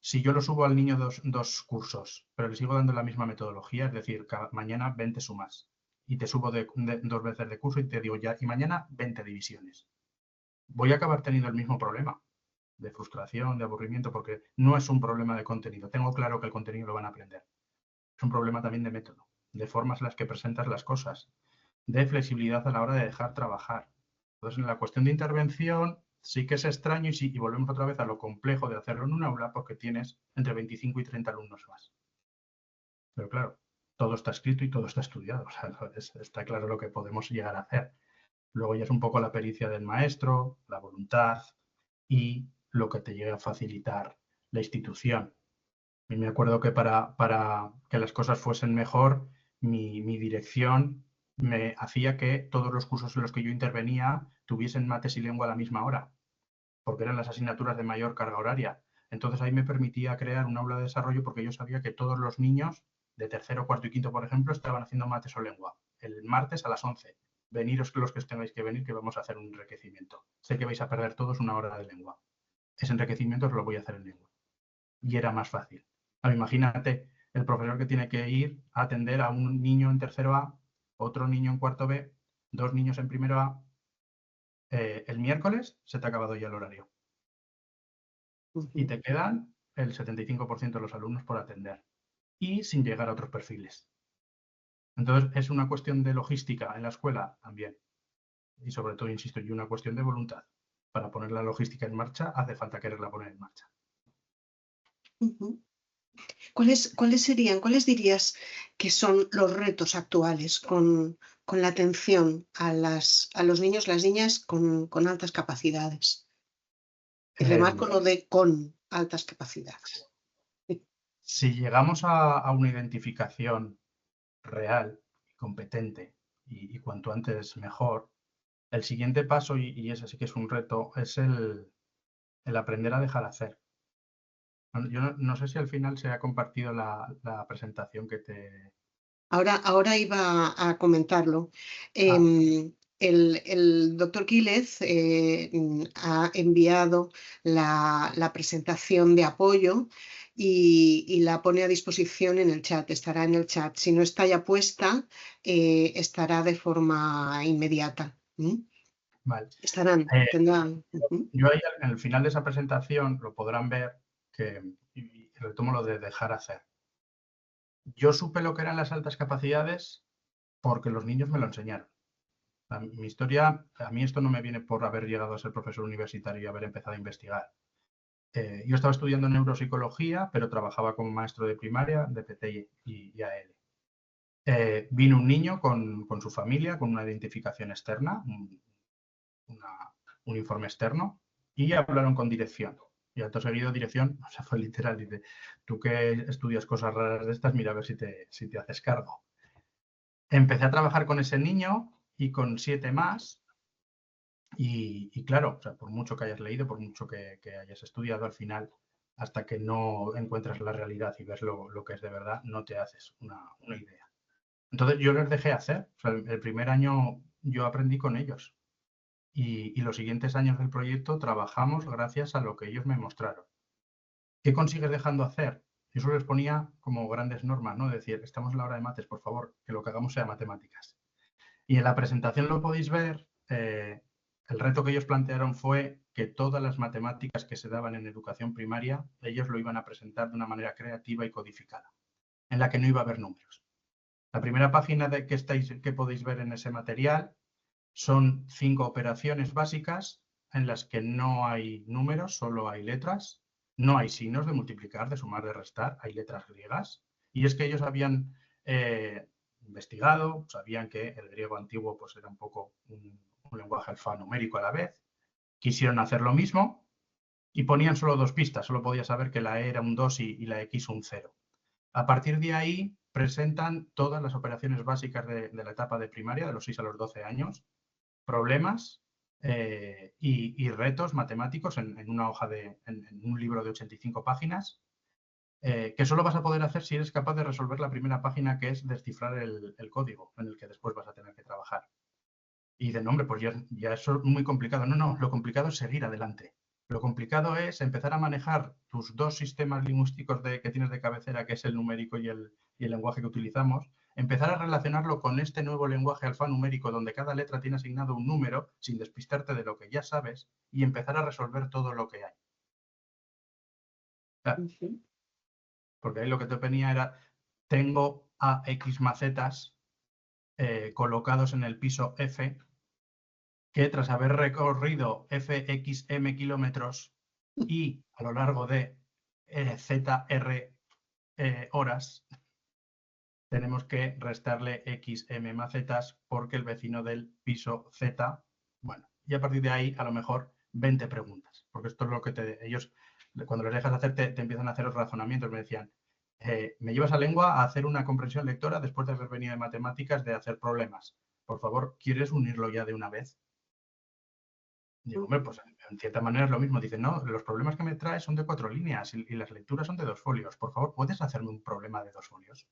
Si yo lo subo al niño dos cursos, pero le sigo dando la misma metodología, es decir, mañana 20 sumas y te subo dos veces de curso y te digo ya, y mañana 20 divisiones. Voy a acabar teniendo el mismo problema de frustración, de aburrimiento, porque no es un problema de contenido. Tengo claro que el contenido lo van a aprender. Es un problema también de método, de formas en las que presentas las cosas, de flexibilidad a la hora de dejar trabajar. Entonces, en la cuestión de intervención sí que es extraño y volvemos otra vez a lo complejo de hacerlo en un aula porque tienes entre 25 y 30 alumnos más. Pero claro, todo está escrito y todo está estudiado. O sea, está claro lo que podemos llegar a hacer. Luego ya es un poco la pericia del maestro, la voluntad y lo que te llegue a facilitar la institución. Y me acuerdo que para que las cosas fuesen mejor, mi dirección me hacía que todos los cursos en los que yo intervenía tuviesen mates y lengua a la misma hora, porque eran las asignaturas de mayor carga horaria. Entonces ahí me permitía crear un aula de desarrollo porque yo sabía que todos los niños de tercero, cuarto y quinto, por ejemplo, estaban haciendo mates o lengua. El martes a las 11. Veniros los que tengáis que venir, que vamos a hacer un enriquecimiento. Sé que vais a perder todos una hora de lengua. Ese enriquecimiento os lo voy a hacer en lengua. Y era más fácil. Ahora, imagínate el profesor que tiene que ir a atender a un niño en tercero A, otro niño en cuarto B, dos niños en primero A. El miércoles se te ha acabado ya el horario. Y te quedan el 75% de los alumnos por atender. Y sin llegar a otros perfiles. Entonces, es una cuestión de logística en la escuela también. Y sobre todo, insisto, y una cuestión de voluntad. Para poner la logística en marcha, hace falta quererla poner en marcha. ¿Cuáles dirías que son los retos actuales con la atención a los niños, las niñas con altas capacidades? Y remarco lo de con altas capacidades. Si llegamos a una identificación real y competente y cuanto antes mejor, el siguiente paso, y ese sí que es un reto, es el aprender a dejar hacer. Yo no sé si al final se ha compartido la presentación que te... Ahora iba a comentarlo. El doctor Quílez ha enviado la presentación de apoyo y la pone a disposición en el chat, estará en el chat. Si no está ya puesta, estará de forma inmediata. Vale. Tendrán. Yo ahí en el final de esa presentación lo podrán ver que, y retomo lo de dejar hacer. Yo supe lo que eran las altas capacidades porque los niños me lo enseñaron. Mi historia, a mí esto no me viene por haber llegado a ser profesor universitario y haber empezado a investigar. Yo estaba estudiando neuropsicología, pero trabajaba como maestro de primaria, de PT y AL. Vino un niño con su familia, con una identificación externa, un informe externo, y hablaron con dirección. Y acto seguido dirección, o sea, fue literal, dice, tú que estudias cosas raras de estas, mira a ver si te haces cargo. Empecé a trabajar con ese niño y con 7 más. Y claro, o sea, por mucho que hayas leído, por mucho que hayas estudiado, al final, hasta que no encuentras la realidad y ves lo que es de verdad, no te haces una idea. Entonces yo les dejé hacer. O sea, el primer año yo aprendí con ellos. Y los siguientes años del proyecto trabajamos gracias a lo que ellos me mostraron. ¿Qué consigues dejando hacer? Yo solo les ponía como grandes normas, ¿no? Decir, estamos en la hora de mates, por favor, que lo que hagamos sea matemáticas. Y en la presentación lo podéis ver, el reto que ellos plantearon fue que todas las matemáticas que se daban en educación primaria, ellos lo iban a presentar de una manera creativa y codificada, en la que no iba a haber números. La primera página que podéis ver en ese material son 5 operaciones básicas en las que no hay números, solo hay letras. No hay signos de multiplicar, de sumar, de restar, hay letras griegas. Y es que ellos habían investigado, sabían que el griego antiguo pues, era un poco un lenguaje alfanumérico a la vez. Quisieron hacer lo mismo y ponían solo 2 pistas, solo podía saber que la E era un 2 y la X un 0. A partir de ahí presentan todas las operaciones básicas de la etapa de primaria, de los 6 a los 12 años, problemas y retos matemáticos en una hoja en un libro de 85 páginas, que solo vas a poder hacer si eres capaz de resolver la primera página, que es descifrar el código en el que después vas a tener que trabajar. Y dicen, hombre, pues ya eso es muy complicado. No, lo complicado es seguir adelante. Lo complicado es empezar a manejar tus 2 sistemas lingüísticos que tienes de cabecera, que es el numérico y el lenguaje que utilizamos, empezar a relacionarlo con este nuevo lenguaje alfanumérico donde cada letra tiene asignado un número sin despistarte de lo que ya sabes y empezar a resolver todo lo que hay. Claro, porque ahí lo que te ponía era, tengo a X macetas colocados en el piso F, que tras haber recorrido fxm kilómetros y a lo largo de zr horas, tenemos que restarle xm macetas porque el vecino del piso z, bueno, y a partir de ahí a lo mejor 20 preguntas, porque esto es lo que ellos, cuando les dejas hacer, te empiezan a hacer los razonamientos. Me decían, me llevas a lengua a hacer una comprensión lectora después de haber venido de matemáticas, de hacer problemas. Por favor, ¿quieres unirlo ya de una vez? Digo, hombre, pues en cierta manera es lo mismo. Dicen, no, los problemas que me traes son de 4 líneas y las lecturas son de 2 folios. Por favor, ¿puedes hacerme un problema de 2 folios?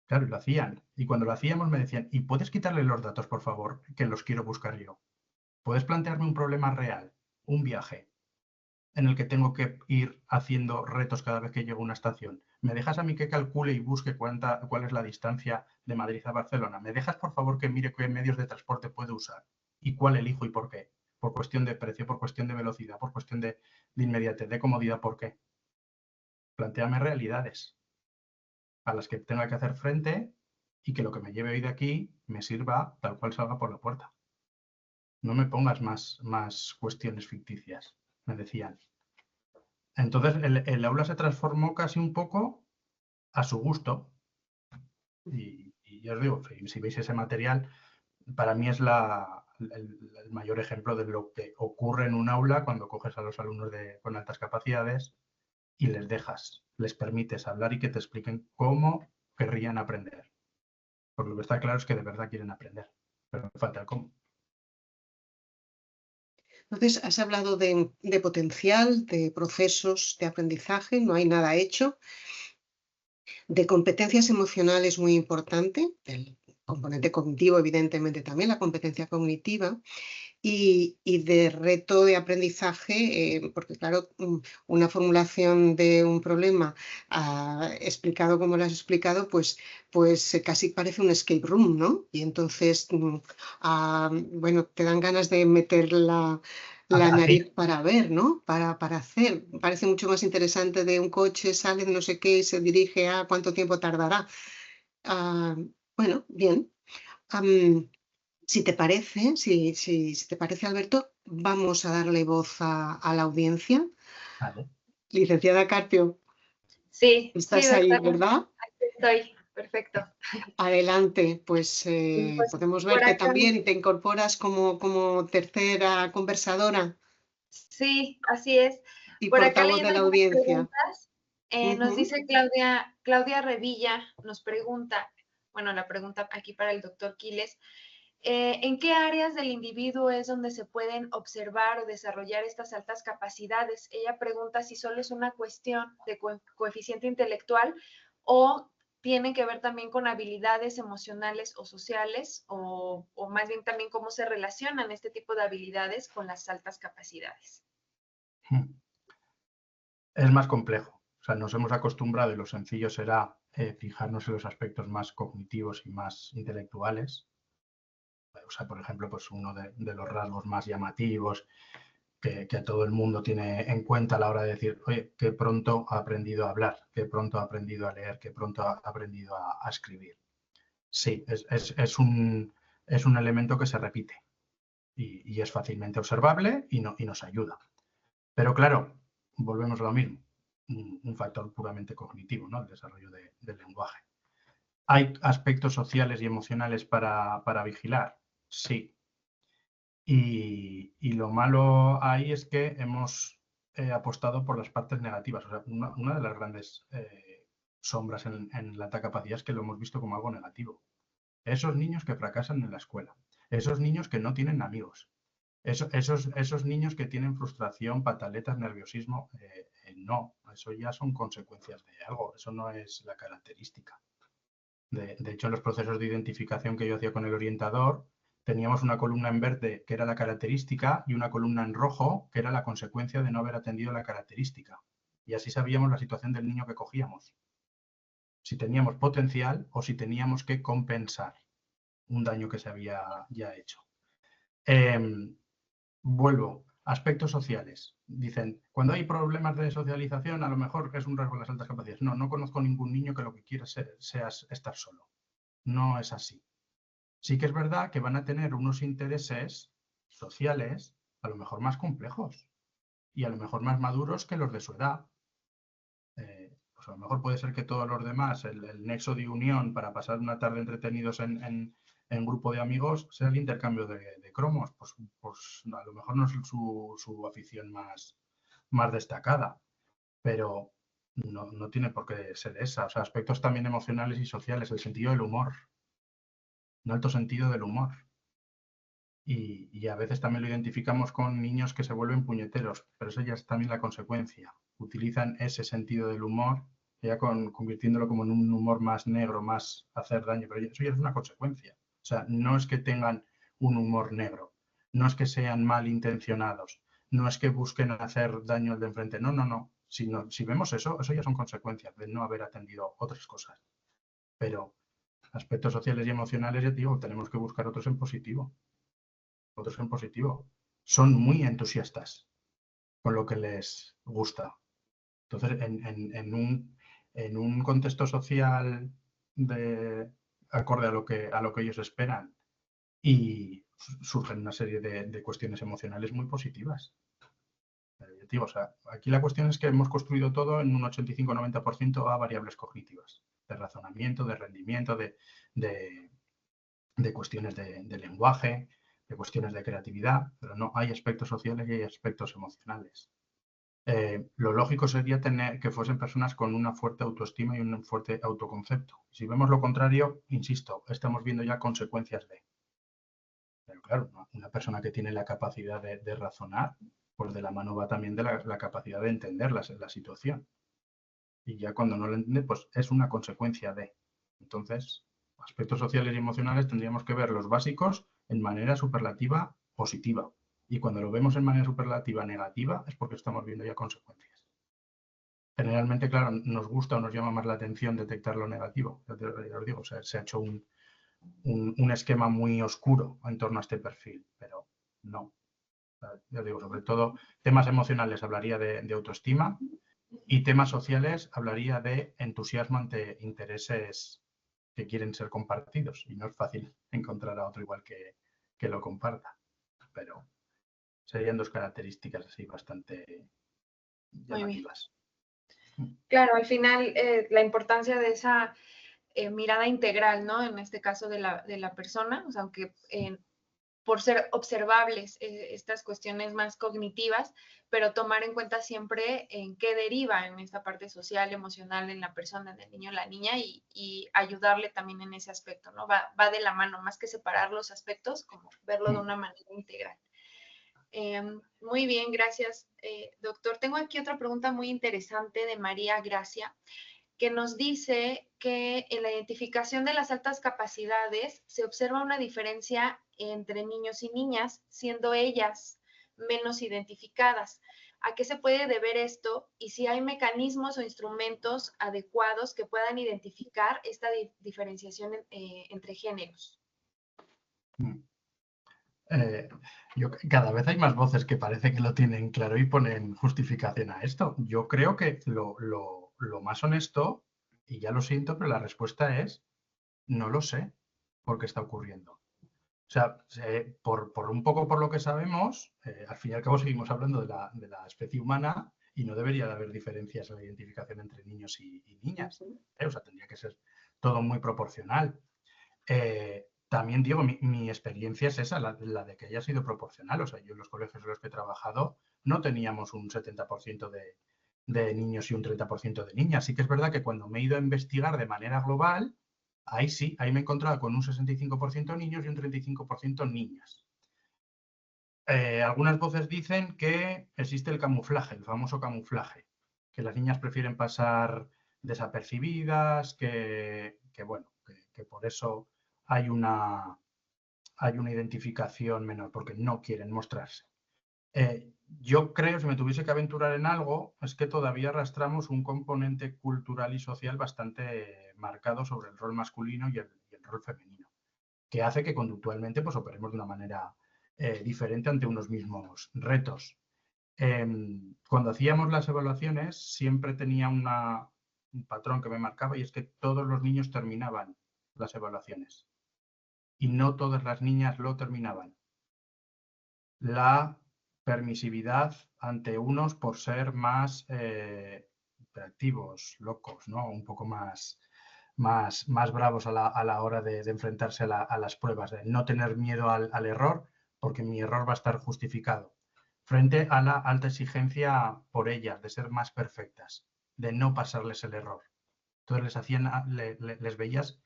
Claro, y lo hacían. Y cuando lo hacíamos me decían, ¿y puedes quitarle los datos, por favor, que los quiero buscar yo? ¿Puedes plantearme un problema real, un viaje, en el que tengo que ir haciendo retos cada vez que llego a una estación? ¿Me dejas a mí que calcule y busque cuál es la distancia de Madrid a Barcelona? ¿Me dejas, por favor, que mire qué medios de transporte puedo usar y cuál elijo y por qué? Por cuestión de precio, por cuestión de velocidad, por cuestión de inmediatez, de comodidad, ¿por qué? Plantéame realidades a las que tenga que hacer frente y que lo que me lleve hoy de aquí me sirva tal cual salga por la puerta. No me pongas más cuestiones ficticias, me decían. Entonces el aula se transformó casi un poco a su gusto. Y ya os digo, si veis ese material, para mí es el mayor ejemplo de lo que ocurre en un aula cuando coges a los alumnos con altas capacidades y les permites hablar y que te expliquen cómo querrían aprender. Porque lo que está claro es que de verdad quieren aprender, pero falta el cómo. Entonces, has hablado de potencial, de procesos de aprendizaje, no hay nada hecho. De competencias emocionales muy importante, el componente cognitivo, evidentemente también la competencia cognitiva, y de reto de aprendizaje, porque claro, una formulación de un problema explicado como lo has explicado, pues casi parece un escape room, ¿no? Y entonces, bueno, te dan ganas de meter la nariz para ver, ¿no? Para hacer. Parece mucho más interesante de un coche, sale de no sé qué y se dirige a cuánto tiempo tardará. Ah, bueno, bien. Si te parece, si te parece, Alberto, vamos a darle voz a la audiencia. Vale. Licenciada Carpio, Sí, estás ahí, doctora, ¿verdad? aquí estoy, perfecto. Adelante, pues Pues podemos por verte acá, también y te incorporas como tercera conversadora sí, así es. y Por acá portavoz de leyendo la algunas audiencia. preguntas, nos dice Claudia Revilla, nos pregunta, bueno, la pregunta aquí para el doctor Quiles, ¿en qué áreas del individuo es donde se pueden observar o desarrollar estas altas capacidades? Ella pregunta si solo es una cuestión de coeficiente intelectual o tiene que ver también con habilidades emocionales o sociales, o más bien también cómo se relacionan este tipo de habilidades con las altas capacidades. Es más complejo. O sea, nos hemos acostumbrado y lo sencillo será fijarnos en los aspectos más cognitivos y más intelectuales. O sea, por ejemplo, pues uno de los rasgos más llamativos que a todo el mundo tiene en cuenta a la hora de decir, oye, qué pronto ha aprendido a hablar, qué pronto ha aprendido a leer, qué pronto ha aprendido a escribir. Sí, es un elemento que se repite y es fácilmente observable y nos ayuda. Pero claro, volvemos a lo mismo, un factor puramente cognitivo, ¿no? El desarrollo del lenguaje. ¿Hay aspectos sociales y emocionales para vigilar? Sí. Y lo malo ahí es que hemos apostado por las partes negativas. O sea, una de las grandes sombras en la alta capacidad es que lo hemos visto como algo negativo. Esos niños que fracasan en la escuela, esos niños que no tienen amigos, esos niños que tienen frustración, pataletas, nerviosismo, no, eso ya son consecuencias de algo, eso no es la característica. De hecho, en los procesos de identificación que yo hacía con el orientador, teníamos una columna en verde que era la característica y una columna en rojo que era la consecuencia de no haber atendido la característica. Y así sabíamos la situación del niño que cogíamos. Si teníamos potencial o si teníamos que compensar un daño que se había ya hecho. Vuelvo, aspectos sociales. Dicen, cuando hay problemas de socialización, a lo mejor es un rasgo de las altas capacidades. No conozco ningún niño que lo que quiera sea estar solo. No es así. Sí que es verdad que van a tener unos intereses sociales a lo mejor más complejos y a lo mejor más maduros que los de su edad. Pues a lo mejor puede ser que todos los demás, el nexo de unión para pasar una tarde entretenidos en grupo de amigos sea el intercambio de cromos. Pues a lo mejor no es su afición más destacada, pero no tiene por qué ser esa. O sea, aspectos también emocionales y sociales, el sentido del humor, un alto sentido del humor. Y a veces también lo identificamos con niños que se vuelven puñeteros, pero eso ya es también la consecuencia. Utilizan ese sentido del humor, ya convirtiéndolo como en un humor más negro, más hacer daño, pero eso ya es una consecuencia. O sea, no es que tengan un humor negro, no es que sean malintencionados, no es que busquen hacer daño al de enfrente, no. Si vemos eso ya son consecuencias de no haber atendido otras cosas. Pero aspectos sociales y emocionales, ya digo, tenemos que buscar otros en positivo. Son muy entusiastas con lo que les gusta. Entonces, en un contexto social acorde a lo que ellos esperan, y surgen una serie de cuestiones emocionales muy positivas. O sea, aquí la cuestión es que hemos construido todo en un 85-90% a variables cognitivas, de razonamiento, de rendimiento, de cuestiones de lenguaje, de cuestiones de creatividad, pero no, hay aspectos sociales y hay aspectos emocionales. Lo lógico sería que fuesen personas con una fuerte autoestima y un fuerte autoconcepto. Si vemos lo contrario, insisto, estamos viendo ya consecuencias de. Pero claro, una persona que tiene la capacidad de razonar, pues de la mano va también de la capacidad de entender la situación. Y ya cuando no lo entiende, pues es una consecuencia de. Entonces, aspectos sociales y emocionales tendríamos que ver los básicos en manera superlativa positiva. Y cuando lo vemos en manera superlativa negativa es porque estamos viendo ya consecuencias. Generalmente, claro, nos gusta o nos llama más la atención detectar lo negativo. Ya os digo, se ha hecho un esquema muy oscuro en torno a este perfil, pero no. Ya os digo, sobre todo temas emocionales hablaría de autoestima y temas sociales hablaría de entusiasmo ante intereses que quieren ser compartidos y no es fácil encontrar a otro igual que lo comparta, pero serían dos características así bastante llamativas. Claro, al final la importancia de esa mirada integral, ¿no? En este caso de la persona, o sea, aunque por ser observables estas cuestiones más cognitivas, pero tomar en cuenta siempre en qué deriva en esta parte social, emocional, en la persona, en el niño, la niña, y ayudarle también en ese aspecto, ¿no? Va de la mano, más que separar los aspectos, como verlo de una manera integral. Muy bien, gracias, doctor. Tengo aquí otra pregunta muy interesante de María Gracia, que nos dice que en la identificación de las altas capacidades se observa una diferencia entre niños y niñas, siendo ellas menos identificadas. ¿A qué se puede deber esto? Y si hay mecanismos o instrumentos adecuados que puedan identificar esta diferenciación entre géneros. Cada vez hay más voces que parece que lo tienen claro y ponen justificación a esto. Yo creo que lo más honesto, y ya lo siento, pero la respuesta es, no lo sé por qué está ocurriendo. O sea, por un poco por lo que sabemos, al fin y al cabo seguimos hablando de la especie humana y no debería de haber diferencias en la identificación entre niños y niñas. O sea, tendría que ser todo muy proporcional. También digo, mi experiencia es esa, la de que haya sido proporcional. O sea, yo en los colegios en los que he trabajado no teníamos un 70% de niños y un 30% de niñas. Sí que es verdad que cuando me he ido a investigar de manera global, ahí sí, ahí me he encontrado con un 65% niños y un 35% niñas. Algunas voces dicen que existe el camuflaje, el famoso camuflaje, que las niñas prefieren pasar desapercibidas, bueno, que por eso hay una identificación menor, porque no quieren mostrarse. Yo creo, si me tuviese que aventurar en algo, es que todavía arrastramos un componente cultural y social bastante marcado sobre el rol masculino y el rol femenino, que hace que conductualmente pues, operemos de una manera diferente ante unos mismos retos. Cuando hacíamos las evaluaciones, siempre tenía un patrón que me marcaba y es que todos los niños terminaban las evaluaciones y no todas las niñas lo terminaban. La permisividad ante unos por ser más hiperactivos, locos, ¿no? Un poco más bravos a la hora de enfrentarse a las pruebas, de no tener miedo al error, porque mi error va a estar justificado, frente a la alta exigencia por ellas, de ser más perfectas, de no pasarles el error. Entonces les veías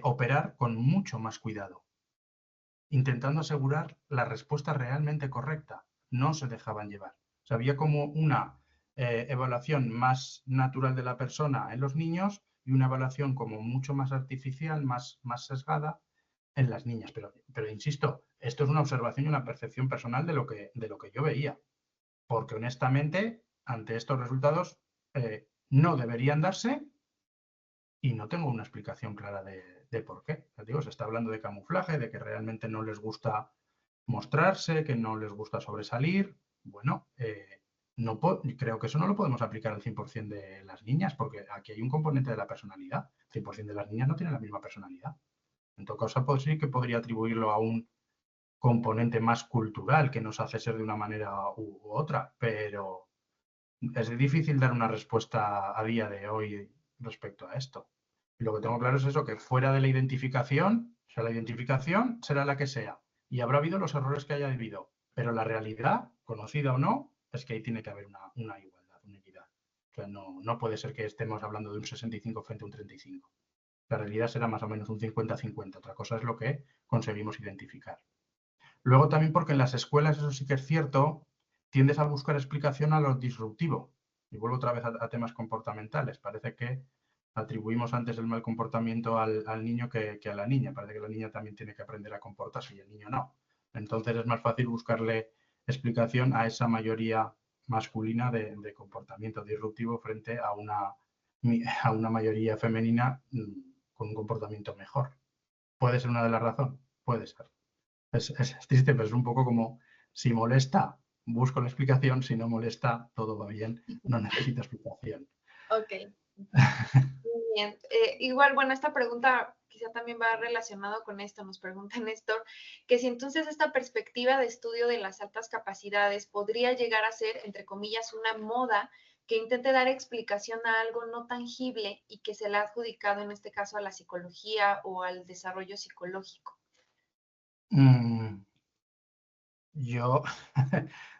operar con mucho más cuidado, intentando asegurar la respuesta realmente correcta. No se dejaban llevar. O sea, había como una evaluación más natural de la persona en los niños y una evaluación como mucho más artificial, más sesgada en las niñas. Pero insisto, esto es una observación y una percepción personal de lo que yo veía. Porque honestamente, ante estos resultados, no deberían darse y no tengo una explicación clara de por qué. Ya digo, se está hablando de camuflaje, de que realmente no les gusta mostrarse, que no les gusta sobresalir. Bueno, creo que eso no lo podemos aplicar al 100% de las niñas, porque aquí hay un componente de la personalidad. El 100% de las niñas no tienen la misma personalidad. En todo caso, pues sí que podría atribuirlo a un componente más cultural que nos hace ser de una manera u otra, pero es difícil dar una respuesta a día de hoy respecto a esto. Y lo que tengo claro es eso, que fuera de la identificación, o sea, la identificación será la que sea, y habrá habido los errores que haya habido, pero la realidad, conocida o no, es que ahí tiene que haber una igualdad, una equidad. O sea, no puede ser que estemos hablando de un 65 frente a un 35. La realidad será más o menos un 50-50. Otra cosa es lo que conseguimos identificar. Luego también porque en las escuelas, eso sí que es cierto, tiendes a buscar explicación a lo disruptivo. Y vuelvo otra vez a temas comportamentales. Parece que atribuimos antes el mal comportamiento al niño que a la niña. Parece que la niña también tiene que aprender a comportarse y el niño no. Entonces es más fácil buscarle explicación a esa mayoría masculina de comportamiento disruptivo frente a una mayoría femenina con un comportamiento mejor. ¿Puede ser una de las razones? Puede ser. Es triste, pero es un poco como si molesta, busco la explicación, si no molesta, todo va bien, no necesito explicación. Ok. Muy bien. Igual, bueno, esta pregunta quizá también va relacionado con esto. Nos pregunta Néstor, que si entonces esta perspectiva de estudio de las altas capacidades podría llegar a ser, entre comillas, una moda que intente dar explicación a algo no tangible y que se le ha adjudicado en este caso a la psicología o al desarrollo psicológico. Yo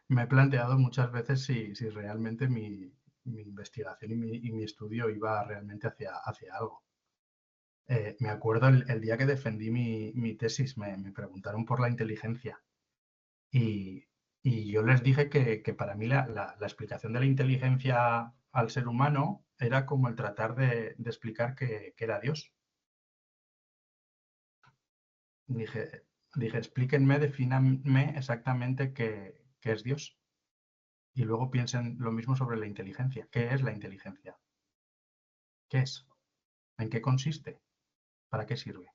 me he planteado muchas veces si realmente mi investigación y mi estudio iba realmente hacia algo. Me acuerdo el día que defendí mi tesis, me preguntaron por la inteligencia y yo les dije que para mí la explicación de la inteligencia al ser humano era como el tratar de explicar que era Dios. Dije, explíquenme, defínanme exactamente qué es Dios. Y luego piensen lo mismo sobre la inteligencia. ¿Qué es la inteligencia? ¿Qué es? ¿En qué consiste? ¿Para qué sirve?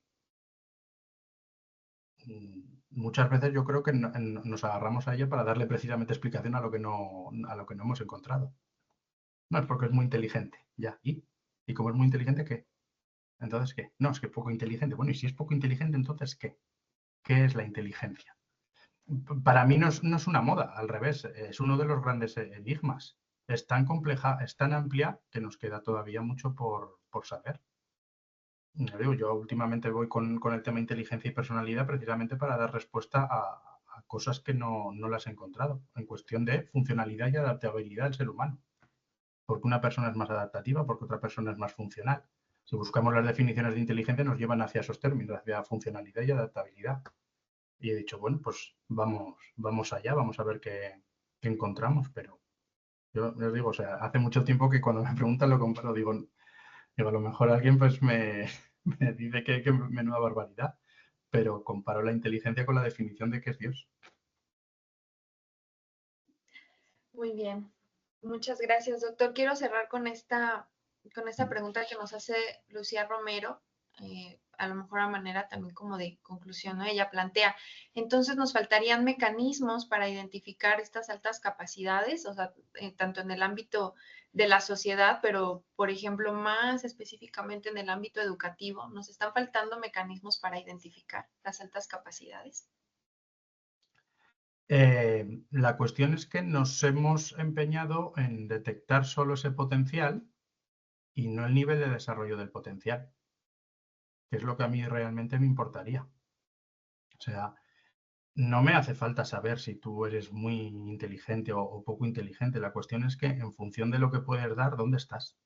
muchas veces yo creo que nos agarramos a ella para darle precisamente explicación a lo que no hemos encontrado. No, es porque es muy inteligente, ya, ¿y? ¿Y como es muy inteligente, qué? Entonces, ¿qué? No, es que es poco inteligente. Bueno, y si es poco inteligente, entonces, ¿qué? ¿Qué es la inteligencia? Para mí no es una moda, al revés, es uno de los grandes enigmas. Es tan compleja, es tan amplia que nos queda todavía mucho por saber. Yo últimamente voy con el tema inteligencia y personalidad precisamente para dar respuesta a cosas que no las he encontrado, en cuestión de funcionalidad y adaptabilidad del ser humano. Porque una persona es más adaptativa, porque otra persona es más funcional. Si buscamos las definiciones de inteligencia nos llevan hacia esos términos, hacia funcionalidad y adaptabilidad. Y he dicho, bueno, pues vamos allá, vamos a ver qué encontramos, pero yo les digo, o sea, hace mucho tiempo que cuando me preguntan lo comparo, digo, a lo mejor alguien pues me dice que menuda barbaridad, pero comparo la inteligencia con la definición de qué es Dios. Muy bien. Muchas gracias, doctor. Quiero cerrar con esta pregunta que nos hace Lucía Romero, a lo mejor a manera también como de conclusión, ¿no? Ella plantea, entonces nos faltarían mecanismos para identificar estas altas capacidades, o sea, tanto en el ámbito de la sociedad, pero, por ejemplo, más específicamente en el ámbito educativo, ¿nos están faltando mecanismos para identificar las altas capacidades? La cuestión es que nos hemos empeñado en detectar solo ese potencial y no el nivel de desarrollo del potencial, que es lo que a mí realmente me importaría. O sea, no me hace falta saber si tú eres muy inteligente o poco inteligente. La cuestión es que en función de lo que puedes dar, ¿dónde estás?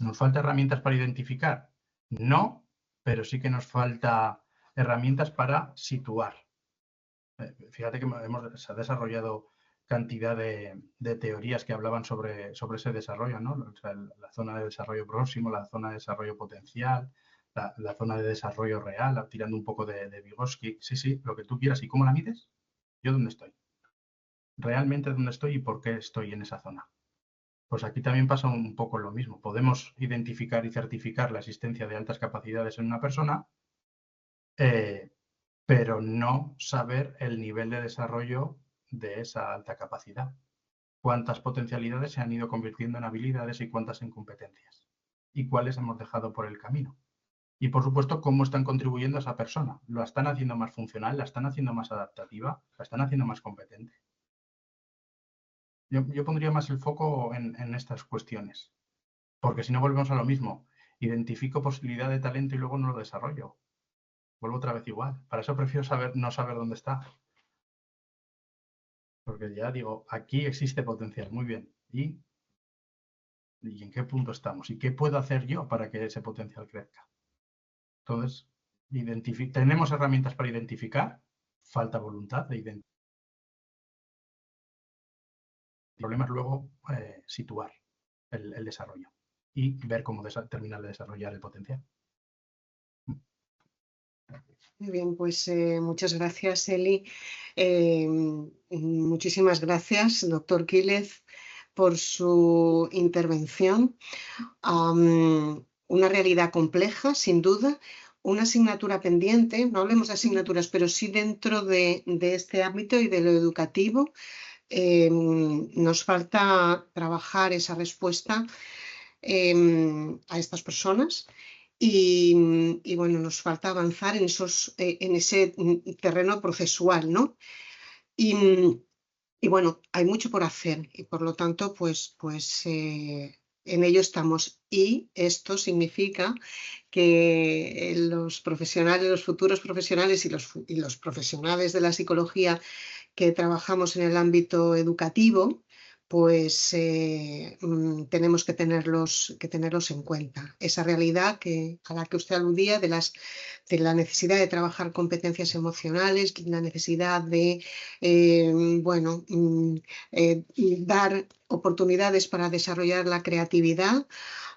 ¿Nos falta herramientas para identificar? No, pero sí que nos falta herramientas para situar. Fíjate que se ha desarrollado cantidad de teorías que hablaban sobre ese desarrollo, ¿no? O sea, la zona de desarrollo próximo, la zona de desarrollo potencial, la zona de desarrollo real, tirando un poco de Vygotsky. Sí, lo que tú quieras. ¿Y cómo la mides? ¿Yo dónde estoy? ¿Realmente dónde estoy y por qué estoy en esa zona? Pues aquí también pasa un poco lo mismo. Podemos identificar y certificar la existencia de altas capacidades en una persona, pero no saber el nivel de desarrollo de esa alta capacidad. Cuántas potencialidades se han ido convirtiendo en habilidades y cuántas en competencias. Y cuáles hemos dejado por el camino. Y por supuesto, cómo están contribuyendo a esa persona. ¿Lo están haciendo más funcional? ¿La están haciendo más adaptativa? ¿La están haciendo más competente? Yo pondría más el foco en estas cuestiones. Porque si no volvemos a lo mismo. Identifico posibilidad de talento y luego no lo desarrollo. Vuelvo otra vez igual. Para eso prefiero no saber dónde está. Porque ya digo, aquí existe potencial. Muy bien. ¿Y en qué punto estamos? ¿Y qué puedo hacer yo para que ese potencial crezca? Entonces, tenemos herramientas para identificar. Falta voluntad de identificar. El problema es luego situar el desarrollo y ver cómo terminar de desarrollar el potencial. Muy bien, pues muchas gracias, Eli. Muchísimas gracias, doctor Quílez, por su intervención. Una realidad compleja, sin duda, una asignatura pendiente, no hablemos de asignaturas, pero sí dentro de este ámbito y de lo educativo. Nos falta trabajar esa respuesta a estas personas. Y bueno, nos falta avanzar en ese terreno procesual, ¿no? Y bueno, hay mucho por hacer y por lo tanto, pues en ello estamos. Y esto significa que los profesionales, los futuros profesionales y los profesionales de la psicología que trabajamos en el ámbito educativo, pues tenemos que tenerlos en cuenta. Esa realidad a la que usted aludía de la necesidad de trabajar competencias emocionales, la necesidad de dar oportunidades para desarrollar la creatividad,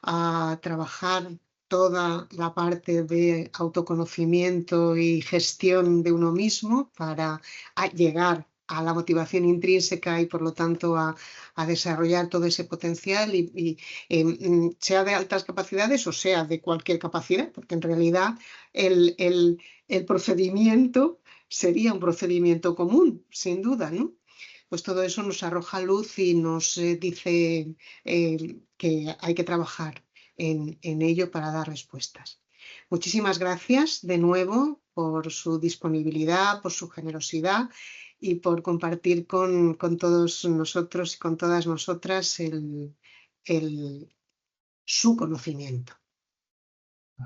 a trabajar toda la parte de autoconocimiento y gestión de uno mismo para llegar a la motivación intrínseca y por lo tanto a desarrollar todo ese potencial sea de altas capacidades o sea de cualquier capacidad, porque en realidad el el procedimiento sería un procedimiento común, sin duda, ¿no? Pues todo eso nos arroja luz y nos dice que hay que trabajar en ello para dar respuestas. Muchísimas gracias de nuevo por su disponibilidad, por su generosidad y por compartir con todos nosotros y con todas nosotras su conocimiento.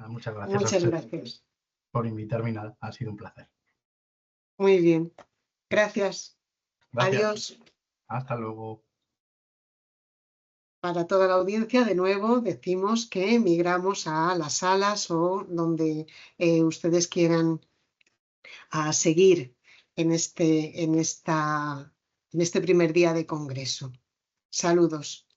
Muchas gracias. Muchas gracias por invitarme, nada, ha sido un placer. Muy bien. Gracias. Adiós. Hasta luego. Para toda la audiencia, de nuevo, decimos que migramos a las salas o donde ustedes quieran seguir en este primer día de congreso. Saludos.